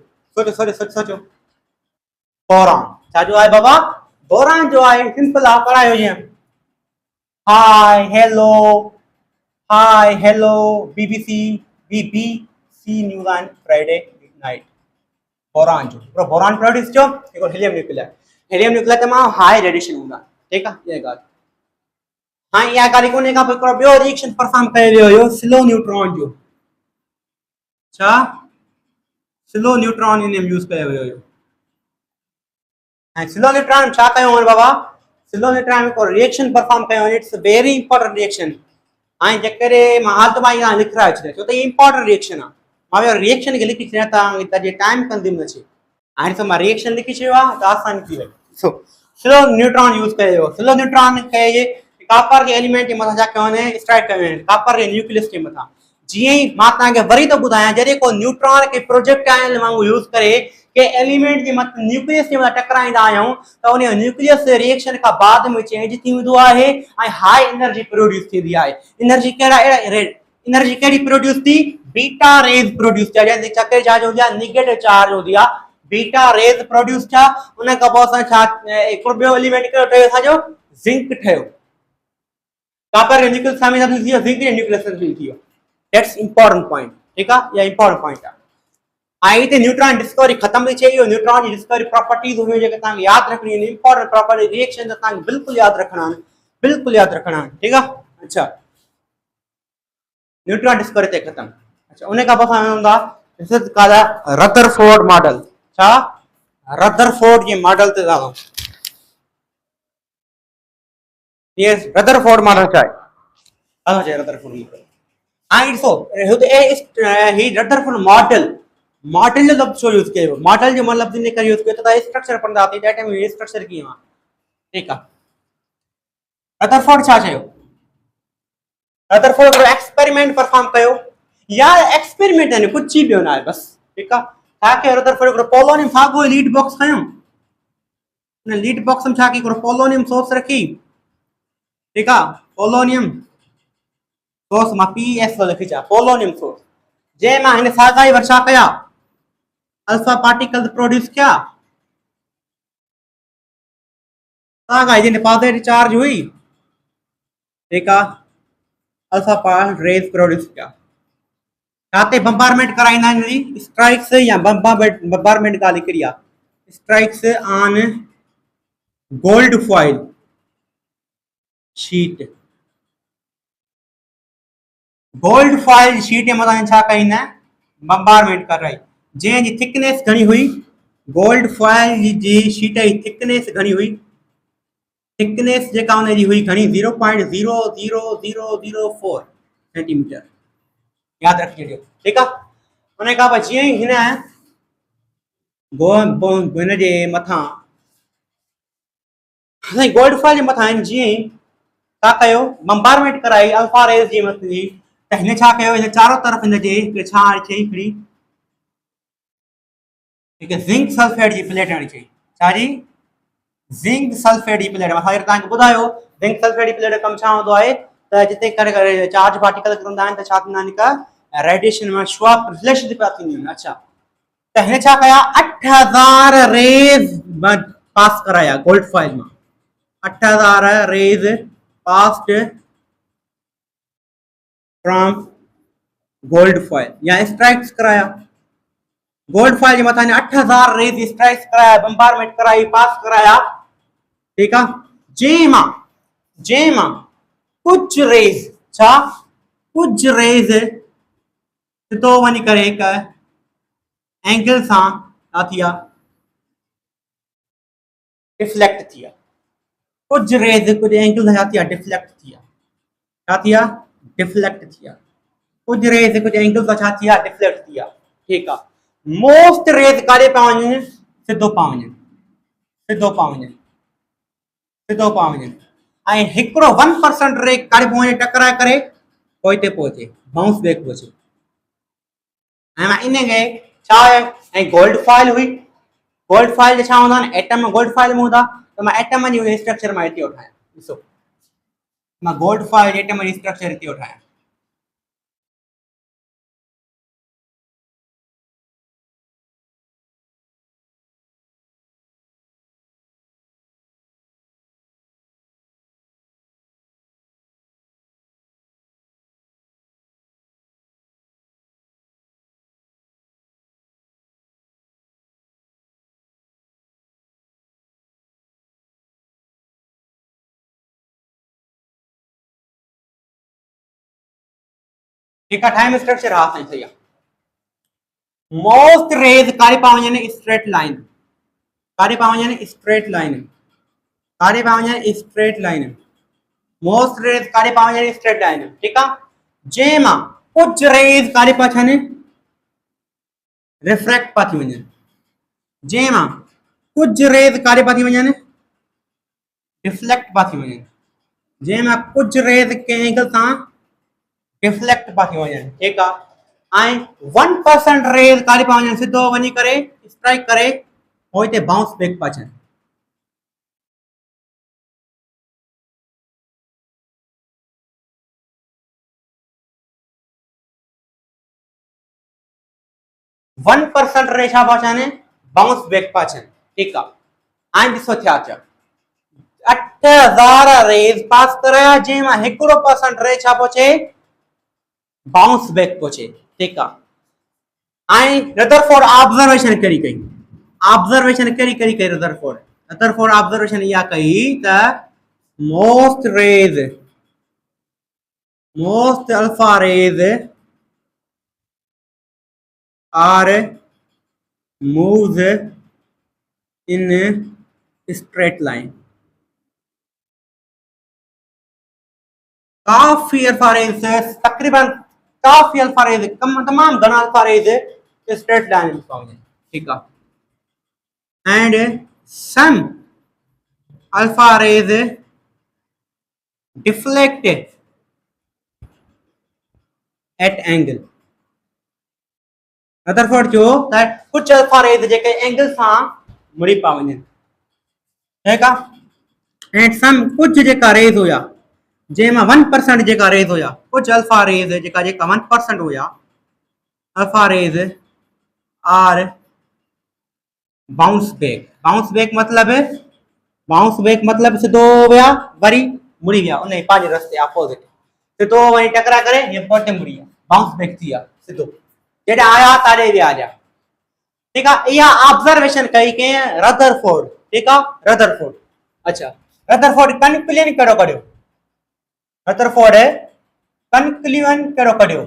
सोचो बोरान छा जो आहे बाबा बोरान जो आहे सिंपल आहे पढ़ायो जीअं hi hello BBC news and Friday night boron जो बोरान प्रोड्यूस थियो हिकिड़ो हीलियम न्यूक्लियर तमामु हाई रेडिएशन हूंदा ठीकु आहे इहा ॻाल्हि हाणे इहा ॻाल्हि कोन्हे खां पोइ हिकिड़ो ॿियो रिएक्शन परफॉर्म कयो वियो हुयो स्लो न्यूट्रॉन जो छा स्लो न्यूट्रॉन इन यूज़ कयो वियो हुयो ऐं स्लो न्यूट्रॉन छा कयो वञे बाबा स्लो न्यूट्रॉन को रिएक्शन परफॉर्म कयो वञे इट्स वेरी इंपॉर्टेंट रिएक्शन ऐं जेकॾहिं मां हाल मां इहा लिखाए छॾियां छो त इहा इंपॉर्टेंट रिएक्शन आहे मां वियो रिएक्शन खे लिखी छॾियां तव्हांखे टाइम कंदी न अचे हाणे त मां रिएक्शन लिखी छॾियो आहे त आसानी थी वई स्लो न्यूट्रॉन यूज़ कयो वियो स्लो न्यूट्रॉन खे कॉपर के एलिमेंट के मथां छा कयो वञे स्ट्राइक कयो वञे कॉपर के न्यूक्लियस के मथां जीअं ई मां तव्हांखे वरी थो ॿुधायां जॾहिं को न्यूट्रॉन खे प्रोजेक्टाइल वांगुरु यूज़ करे के एलिमेंट जे मथां न्यूक्लियस जे मथां टकराईंदा आहियूं त उन न्यूक्लियस रिएक्शन खां बाद में चेंज थी वेंदो आहे ऐं हाई एनर्जी प्रोड्यूस थींदी आहे एनर्जी एनर्जी कहिड़ी प्रोड्यूस थी बीटा रेज प्रोड्यूस थिया जंहिंजी चक्कर चार्ज हूंदी आहे नेगेटिव चार्ज हूंदी आहे बीटा रेज प्रोड्यूस थिया उन खां पोइ असां छा हिकिड़ो ॿियो एलिमेंट कहिड़ो ठहियो असांजो ज़िंक ठहियो कॉपर के न्यूक्लियस सां मिलाए थी ज़िंक जे न्यूक्लियस सां मिली थियो दैट्स इंपॉर्टेंट पॉइंट ठीकु आहे इहा इंपॉर्टेंट पॉइंट आहे ऐं हिते न्यूट्रॉन डिस्कवरी ख़तम थी थिए इहो न्यूट्रॉन जी डिस्कवरी प्रॉपर्टीज़ हुयूं जेके तव्हांखे यादि रखणी आहिनि इंपॉर्टेंट प्रॉपर्टी रिएक्शन त तव्हांखे बिल्कुलु यादि रखणा आहिनि ठीकु आहे अच्छा न्यूट्रॉन डिस्कवरी ते ख़तम अच्छा उन खां पोइ असां हूंदा रदरफोर्ड मॉडल छा रदरफोर्ड जे मॉडल ते था Yes, Rutherford model क्या है? हाँ जी Rutherford model. हाँ इसो he Rutherford model जो लफ्ज़ जो यूज़ किया model जो मतलब जिन्हें कर यूज़ किया तो स्ट्रक्चर पर दाती है डेटा में स्ट्रक्चर की वहाँ ठीक है Rutherford क्या चाहिए Rutherford को एक्सपेरिमेंट परफॉर्म कयो यार एक्सपेरिमेंट है कुछ चीज़ भी होना है बस ठीक है ताकि Rutherford को पोलोनियम फागो लीड बॉक्स खायों ने लीड बॉक्स में छा की को पोलोनियम सोर्स रखी ठीक है पोलोनियम सोर्स मां PS लिखी चा पोलोनियम सोर्स जे मां हिन सागाई वर्षा कया अल्फा पार्टिकल प्रोड्यूस क्या जी पॉजिटिव चार्ज हुई ठीक है अल्फा पार्ट रेज प्रोड्यूस क्या छाते बम्बारमेंट कराइंदा जी स्ट्राइक्स या बम्बारमेंट ॻाल्हि हिकिड़ी आहे strikes on gold foil sheet gold foil sheet जे मथां छा कईंदा बम्बारमेंट कराई जंहिंजी थिकनेस घणी हुई गोल्ड फॉइल जी शीट जी थिकनेस घणी हुई थिकनेस जेका हुनजी हुई घणी 0.00004 सेंटीमीटर याद रखिजो ठीक आहे उन खां पोइ जीअं ई हिन हिन जे मथां असांजी गोल्ड फॉइल जे मथां जीअं ई छा कयो बम्बारमेंट कराई अल्फा रेज जी मथां त हिन छा कयो हिन चारों तरफ़ हिन जे छा चई हिकिड़ी हिकु ज़िंक सल्फेट जी प्लेट हणी चई छा जी ज़िंक सल्फेट जी प्लेट असां तव्हांखे ॿुधायो ज़िंक सल्फेट जी प्लेट कमु छा हूंदो आहे त जिते करे चार्ज पार्टिकल किरंदा आहिनि त छा थींदा आहिनि का रेडिएशन में श्वाप रिफ्लेक्शन पिया थींदियूं आहिनि अच्छा त हिन छा कया 8000 रेज पास कराया गोल्ड फॉइल में 8000 rays passed from gold foil या स्ट्राइक्स कराया गोल्ड फॉइल के मथा 8000 रेज स्ट्राइक्स कराया बम्बारमेंट कराई पास कराया ठीक है जेमा कुछ रेज छा कुछ रेज सिधो वञी करे एक एंगल सां छा थिया डिफ्लेक्ट थिया कुछ रेज कुछ एंगल सां छा थिया डिफ्लेक्ट थिया छा थिया डिफ्लेक्ट थिया कुछ रेज कुछ एंगल सां छा थिया डिफ्लेक्ट थिया ठीक आहे मोस्ट रेज काॾे पिया वञनि सिधो पिया वञनि सिधो पिया वञनि सिधो पिया वञनि ऐं हिकिड़ो 1% रे काॾे पियो वञे टकराए करे पोइ हिते पहुचे बाउंस बैक पहुचे ऐं मां इन खे छा आहे ऐं गोल्ड फॉइल हुई गोल्ड फॉइल छा हूंदा आहिनि एटम गोल्ड फॉइल में हूंदा त मां एटम जी स्ट्रक्चर मां हिते ठाहियां ॾिसो मां गोल्ड फॉइल एटम जी स्ट्रक्चर हिते ठाहियां ठीक है टाइम स्ट्रक्चर हाफ है सही है मोस्ट रेज कारे पावंजन स्ट्रेट लाइन कारे पावंजन स्ट्रेट लाइन कारे पावंजन स्ट्रेट लाइन मोस्ट रेज कारे पावंजन स्ट्रेट लाइन ठीक है जेमा कुछ रेज कारे पाछन रिफ्रैक्ट पाथी वञन जेमा कुछ रेज कारे पाथी वञन डिफ्लेक्ट पाथी वञन जेमा कुछ रेज के एंगल सां डिफ्लेक्ट पाथी वञन ठीक आहे ऐं 1% रेज काॾे पिया वञनि सिधो वञी करे स्ट्राइक करे पोइ हिते बाउंस बैक पिया अचनि 1% रे छा पिया अचनि बाउंस बैक पिया अचनि ठीकु आहे ऐं ॾिसो थिया अचनि 8000 रेज पास कराया जंहिंमां 1% रे छा पहुचे बाउंस बैक पहुचे ठीक है रदरफोर्ड ऑब्जर्वेशन करी कई ऑब्जर्वेशन करी करी कई रदरफोर्ड ऑब्जर्वेशन या कई त most alpha rays are moves in straight line काफी अल्फा रेज तकरीबन काफी अल्फा रेज तमाम घना अल्फा रेज स्ट्रेट लाइन में पावंदा ठीक है and some alpha rays deflect at angle Rutherford जो दैट कुछ अल्फा रेज जेके एंगल सां मुड़ी पावंदा ठीक है एंड सम कुछ जेका रेज हुया जेमा 1% जेका रेज हुया कुछ अल्फा रेज जेका 1% हुया alpha rays are bounce back मतलब है, बाउंस बैक मतलब सिधो विया वरी मुड़ी विया उन पंहिंजे रस्ते अपोजिट, सिधो वही टकरा करे ये पोटे मुड़ी विया, बाउंस बैक थी विया सिधो, जेॾे आया ताॾे विया जा। ठीकु आहे, इहा ऑब्जर्वेशन कई कंहिं रदरफोर्ड। ठीकु आहे, रदरफोर्ड। अच्छा, रदरफोर्ड कंक्लूजन कहिड़ो कढियो? रदरफोर्ड कंक्लूजन कहिड़ो कढियो?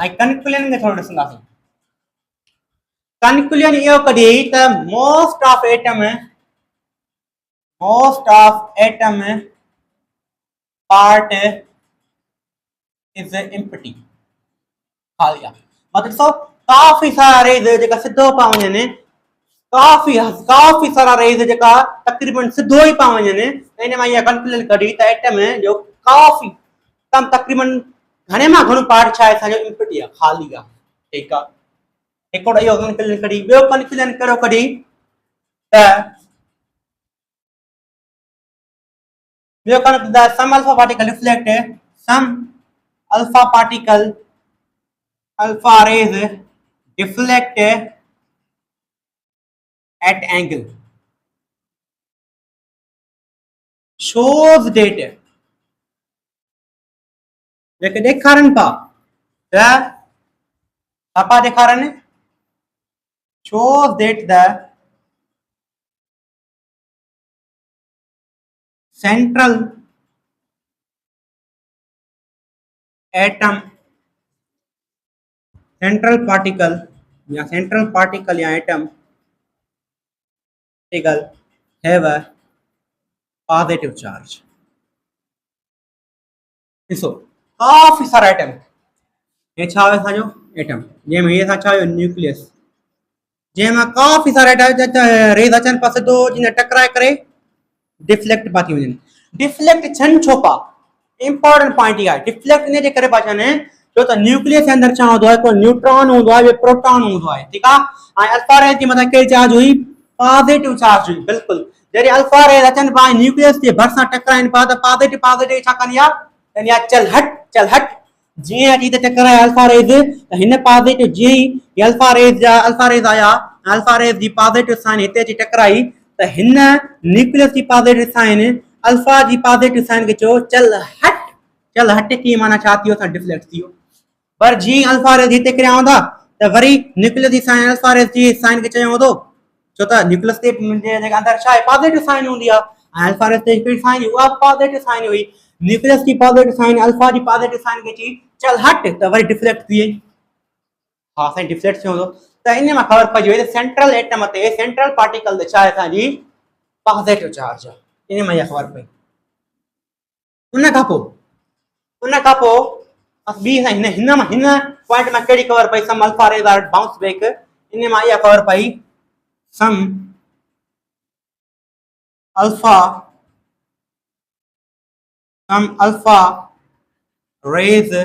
ऐं कंक्लूजन खे थोरो ॾिसंदासीं। कंक्लूजन इहो कढी त most of atom part is empty, खाली आहे। मतलब ॾिसो काफ़ी सारा रेज़ जेका सिधो पा वञनि, काफ़ी सारा रेज़ जेका तक़रीबन सिधो ई पा वञनि, इन मां इहा कंक्लूजन कढी त एटम जो काफ़ी कम तक़रीबन घणे मां घणो पार्ट छा आहे असांजो एम्प्टी आहे, खाली आहे। ठीकु आहे, हिकिड़ो इहो कंक्लूजन कढी। ॿियो कंक्लूजन कहिड़ो कढी त some alpha particle reflect, some alpha rays deflect at angle, shows that जेके ॾेखारनि था त छा ॾेखारनि, shows that the central particle या atom have a positive charge। ॾिसो काफ़ी सारा एटम, ये छा आहे असांजो एटम, जंहिंमें हे असां छा हुयो न्यूक्लियस, जंहिंमां काफ़ी सारा रेज़ अचनि पिया सिधो जिन टकराए करे डिफ्लेक्ट पा थी वञनि। डिफ्लेक्ट छन छो पा, इंपॉर्टेंट पॉइंट इहा आहे। डिफ्लेक्ट इन जे करे पा थियनि छो त न्यूक्लियस जे अंदरि छा हूंदो आहे, को न्यूट्रॉन हूंदो आहे, ॿियो प्रोटॉन हूंदो आहे। ठीकु आहे, ऐं अल्फा रेज़ जे मथां कहिड़ी चार्ज हुई, पॉजिटिव चार्ज हुई। बिल्कुलु जॾहिं अल्फा रेज़ अचनि पिया न्यूक्लियस जे भरिसां टकराइनि पिया त पॉजिटिव छा कंदी आहे, यानी चल हट जीअं अची त टकराए अल्फा रेज़, त हिन पॉजिटिव जीअं ई अल्फा रेज़ आया, अल्फा रेज़ जी पॉजिटिव साइन हिते अची टकराई, त हिन न्यूक्लियस जी पॉजिटिव साइन अल्फा जी पॉजिटिव साइन खे चयो चल हट की माना छा थियो, असां डिफ्लेक्ट थी वियो। पर जीअं अल्फा रेज़ हिते किरिया हूंदा त वरी न्यूक्लियस जी साइन अल्फा रेज़ जी साइन खे चयो हूंदो, छो त न्यूक्लियस जे जेका अंदरि छा आहे पॉजिटिव साइन हूंदी आहे, ऐं अल्फा रेज़ ते हिकिड़ी साइन उहा पॉजिटिव साइन हुई। न्यूक्लियस की पॉजिटिव साइन अल्फा जी पॉजिटिव साइन के ची चल हट त वरी डिफ्लेक्ट थी वई। हां साईं डिफ्लेक्ट थियो त इन में खबर पई वई सेंट्रल एटम ते सेंट्रल पार्टिकल ते छा आहे असांजी पॉजिटिव चार्ज आहे, इन में खबर पई। उन खां पोइ बी हिन पॉइंट में कहिड़ी खबर पई, some alpha rays are bounce back, इन में इहा खबर पई some alpha rays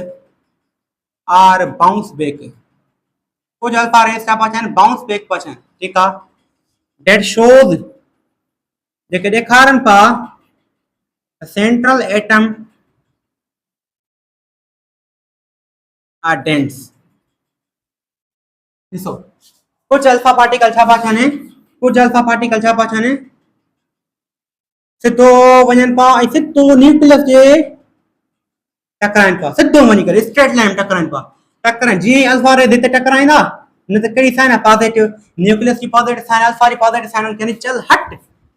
are bounce back, कुछ अल्फा रेज़ छा पहुंचन बाउंस बैक पहुंचन। ठीक है, दैट शोज जेके ॾेखारनि पा सेंट्रल एटम आर डेंस। ॾिसो कुछ अल्फा पार्टिकल छा छा पहुचन सिधो वञनि पा ऐं सिधो न्यूक्लियस जे टकराइनि पा, सिधो वञी करे स्ट्रेट लाइन टकराइनि पा। टकराइनि जीअं अल्फा रेज़ हिते टकराईंदा न त कहिड़ी साइन आहे पॉजिटिव, न्यूक्लियस की पॉजिटिव साइन अल्फा जी पॉजिटिव साइन यानी चल हट,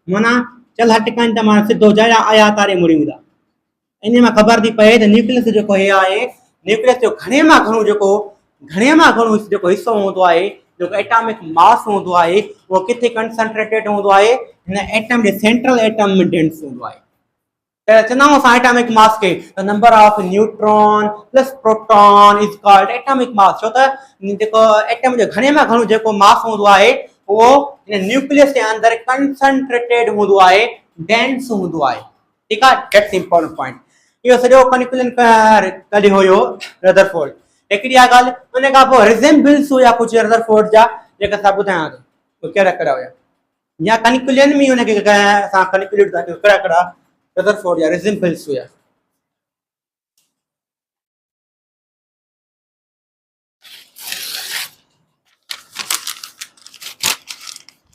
माना चल हट कनि त माना सिधो जया आया तारे मुड़ी वेंदा। इन में खबर थी पए त न्यूक्लियस जेको हे आहे, न्यूक्लियस जो घणे मां घणो जेको हिस्सो हूंदो आहे, जेको एटॉमिक मास हूंदो आहे, उहो किथे कंसंट्रेटेड हूंदो आहे, हिन एटम जे सेंट्रल एटम में डेंस हूंदो आहे। त चवंदा आहियूं असां एटॉमिक मास खे त number of neutron plus proton is called atomic mass, छो त जेको एटम जो घणे मां घणो जेको मास हूंदो आहे उहो हिन न्यूक्लियस जे अंदरि कंसंट्रेटेड हूंदो आहे, डेंस हूंदो आहे। ठीक है, दैट्स इंपॉर्टेंट पॉइंट। यो सॼो कंक्लूजन कढियो हुयो रदरफोर्ड। हिकिड़ी आहे ॻाल्हि, उन खां पोइ रिज़ेम्बल्स हुया कुझु रदरफोर्ड जा जेका असां ॿुधायां थो कहिड़ा कहिड़ा हुया, या कंक्लूजन में उनखे असां कंक्लूड था कयूं कहिड़ा कहिड़ा रदरफोर्ड या रिज़ेम्बल्स हुया।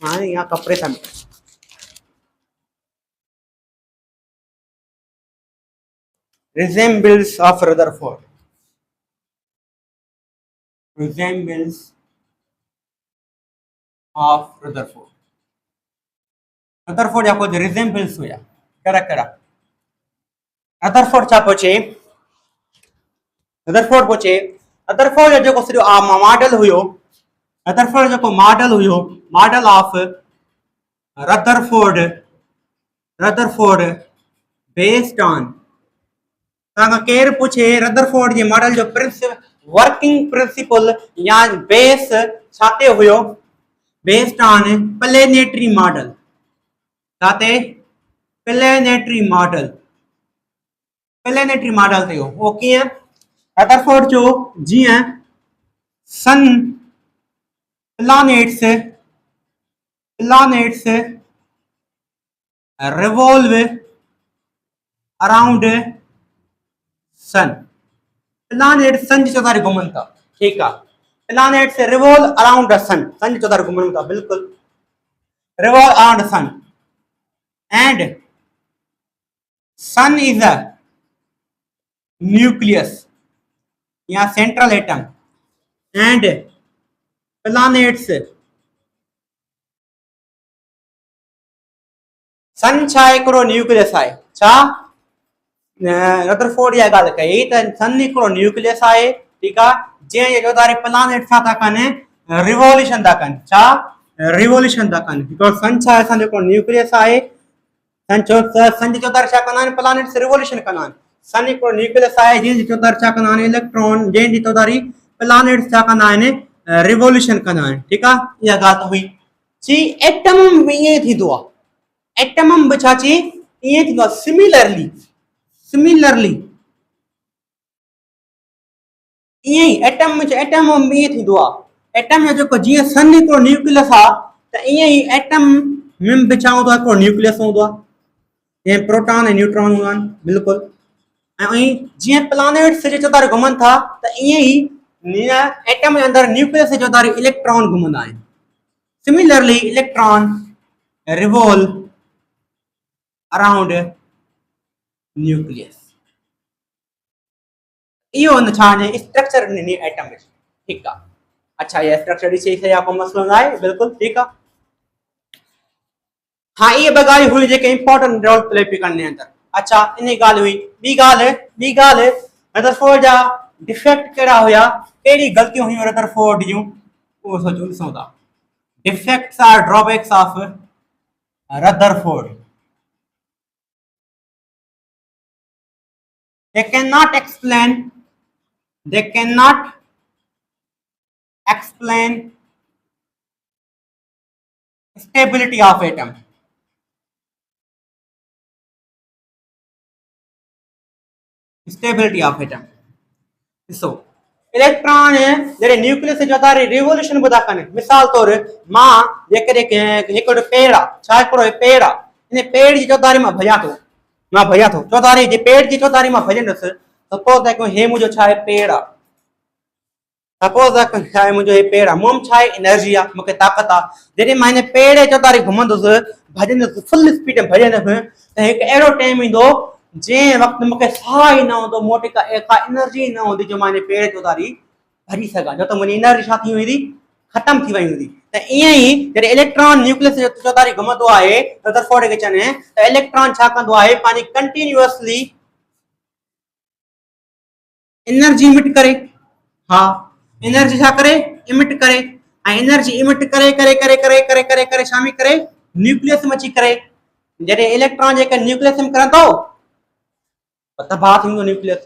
हाँ यहाँ कपड़े था resemblance of Rutherford resemblance of Rutherford Rutherford या कुछ resemblance हुआ करा करा Rutherford छा पोचे Rutherford पोचे Rutherford जो को सिर्फ मॉडल हुयो Rutherford जो को मॉडल हुयो model of Rutherford based on तांगा केर पूछे Rutherford जे मॉडल जो वर्किंग प्रिंसिपल या बेस छाते हुयो based on planetary model छाते planetary model थियो वो कीअं Rutherford जो जीअं सन planets revolve around sun planet sun जी चौधारी घुमन था ठीक है planet से revolve around the sun जी चौधारी घुमन था बिल्कुल revolve around the sun and sun is a nucleus या central atom and planets sun छा हिकिड़ो न्यूक्लियस आहे छा Rutherford या ॻाल्हि कई त सन हिकिड़ो न्यूक्लियस आहे ठीकु आहे जंहिं जो तारे प्लानेट छा था कनि रिवोल्यूशन था कनि छा रिवोल्यूशन था कनि हिकिड़ो सन छा आहे असांजो हिकिड़ो न्यूक्लियस आहे सन जी चौधारी छा कंदा आहिनि प्लानेट्स रिवोल्यूशन कंदा आहिनि सन हिकिड़ो न्यूक्लियस आहे जंहिंजी चौधारी छा कंदा आहिनि इलेक्ट्रॉन जंहिंजी चौधारी प्लानेट्स छा कंदा आहिनि रिवोल्यूशन कंदा आहिनि ठीकु आहे इहा ॻाल्हि त हुई जी एटम बि ईअं थींदो आहे एटम बि छा चई ईअं थींदो आहे सिमिलरली ईअं ई एटम बि ईअं थींदो आहे एटम जो जेको जीअं सन हिकिड़ो न्यूक्लियस आहे त ईअं ई एटम में बि छा हूंदो आहे हिकिड़ो न्यूक्लियस हूंदो आहे जीअं प्रोटॉन ऐं न्यूट्रॉन हूंदा आहिनि बिल्कुलु ऐं जीअं प्लानेट्स जे चौधारी घुमनि था त ईअं ई एटम जे अंदरि न्यूक्लियस जे चौधारी इलेक्ट्रॉन घुमंदा आहिनि similarly electron revolve around nucleus इहो न छा स्ट्रक्चर ॾिनी एटम में ठीकु आहे अच्छा ये स्ट्रक्चर ॾिसी या को मसलो न आहे बिल्कुलु ठीकु आहे हाँ ये ॿ ॻाल्हियूं हुई जेके इंपॉर्टेंट रोल प्ले पई करनि अंदरि अच्छा इन ॻाल्हि हुई ॿी ॻाल्हि रदरफोर्ड जा डिफेक्ट कहिड़ा हुया कहिड़ी ग़लतियूं हुयूं रदरफोर्ड जूं उहो सोचो ॾिसूं था defects or drawbacks of Rutherford they cannot explain stability of atom ॾिसो इलेक्ट्रॉन जॾहिं न्यूक्लियस जो तारी रिवोल्यूशन ॿुधा कनि मिसाल तौर मां जेकॾहिं हिकिड़ो पेड़ आहे छा हिकिड़ो पेड़ आहे इन पेड़ जी चौधारी मां भॼां थो चौधारी जे पेड़ जी चौधारी मां भॼंदुसि सपोज दैट हे मुंहिंजो छा आहे पेड़ आहे सपोज दैट छा आहे मुंहिंजो हे पेड़ आहे मूं छा आहे एनर्जी आहे मूंखे ताक़त आहे जॾहिं मां हिन पेड़ जे चौधारी घुमंदुसि भॼंदुसि फुल स्पीड में भॼंदुसि त हिकु अहिड़ो टाइम ईंदो जंहिं वक़्तु मूंखे साह ई न हूंदो मूं वटि का एनर्जी न हूंदी जो मां हिन पेड़ जे चौधारी भॼी सघां छो त मुंहिंजी एनर्जी छा थी वेंदी ख़तम थी वई हूंदी त ईअं ई जॾहिं इलेक्ट्रॉन न्यूक्लियस जो चौधारी घुमंदो आहे रदरफोर्ड खे चवनि त इलेक्ट्रॉन छा कंदो आहे पंहिंजी कंटिन्यूअसली एनर्जी इमिट करे हा एनर्जी छा करे इमिट करे ऐं एनर्जी इमिट करे करे करे करे करे करे करे शामी करे न्यूक्लियस में अची करे जॾहिं इलेक्ट्रॉन जेके न्यूक्लियस में करंदो तबाह थींदो न्यूक्लियस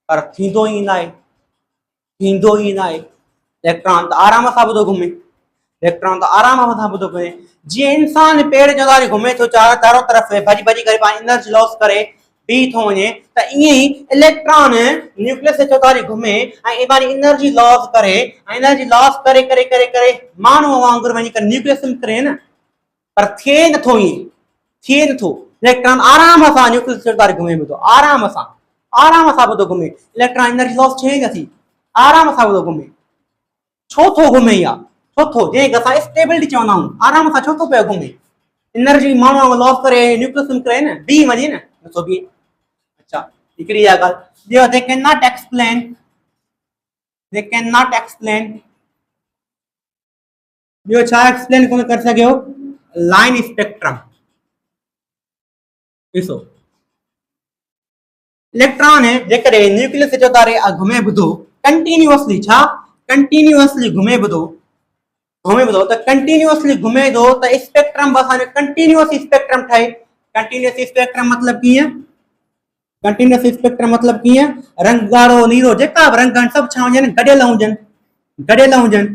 पर थींदो ई न आहे इलेक्ट्रॉन त आराम सां ॿुधो घुमे जीअं इंसान पेड़ जो चौधारी घुमे थो चारों तरफ़ भॼी करे पंहिंजी एनर्जी लॉस करे बीह थो वञे त ईअं ई इलेक्ट्रॉन न्यूक्लियस जे चौधारी घुमे ऐं पंहिंजी एनर्जी लॉस करे करे करे करे माण्हू वांगुरु वञी करे न्यूक्लियस में करे न पर थिए नथो इलेक्ट्रॉन आराम सां न्यूक्लियस जे चौधारी घुमे पियो आराम सां ॿुधो घुमे इलेक्ट्रॉन एनर्जी लॉस थिए नथी आराम सां ॿुधो घुमे छो थो घुमे चौथो जे असां स्टेबिलिटी चवंदा आहियूं आराम सां छो थो पियो घुमे एनर्जी माण्हू लॉस करे न्यूक्लियस करे न बी वञे न नथो बी अच्छा हिकिड़ी इहा ॻाल्हि ॿियो दे कैन नॉट एक्सप्लेन ॿियो छा एक्सप्लेन कोन करे सघियो लाइन स्पेक्ट्रम ॾिसो इलेक्ट्रॉन है जेकॾहिं न्यूक्लियस जो तारे घुमे ॿुधो कंटिन्यूअसली छा कंटिन्यूअसली घुमे ॿुधो त कंटिन्यूअसली घुमे थो त स्पेक्ट्रम बस कंटिन्यूअस स्पेक्ट्रम ठहे कंटिन्यूअस स्पेक्ट्रम मतलब कीअं रंग ॻाढ़ो नीरो जेका बि रंग आहिनि सभु छा हुजनि गॾियल हुजनि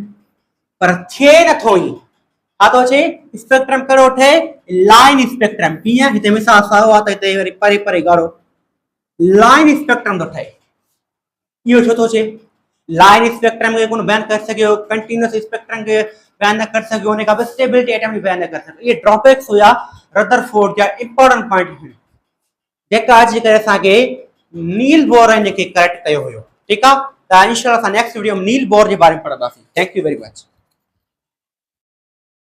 पर थिए नथो ईअं छा थो अचे स्पेक्ट्रम कहिड़ो ठहे लाइन स्पेक्ट्रम कीअं हिते मिसाल साओ आहे त हिते वरी परे परे ॻाढ़ो लाइन स्पेक्ट्रम थो ठहे इहो छो थो अचे लाइन स्पेक्ट्रम खे कोन बयान करे सघियो कंटिन्यूअस स्पेक्ट्रम खे बयान न करे सघियो उन खां पोइ स्टेबिलिटी एटम बि बयान न करे सघियो इहे ड्रॉबैक्स हुया रदरफोर्ड जा इंपॉर्टेंट पॉइंट हुआ जेका अची करे असांखे नील बोर जेके करेक्ट कयो हुयो ठीकु आहे त इंशाल्लाह असां नेक्स्ट वीडियो में नील बोर जे बारे में पढ़ंदासीं थैंक यू वेरी मच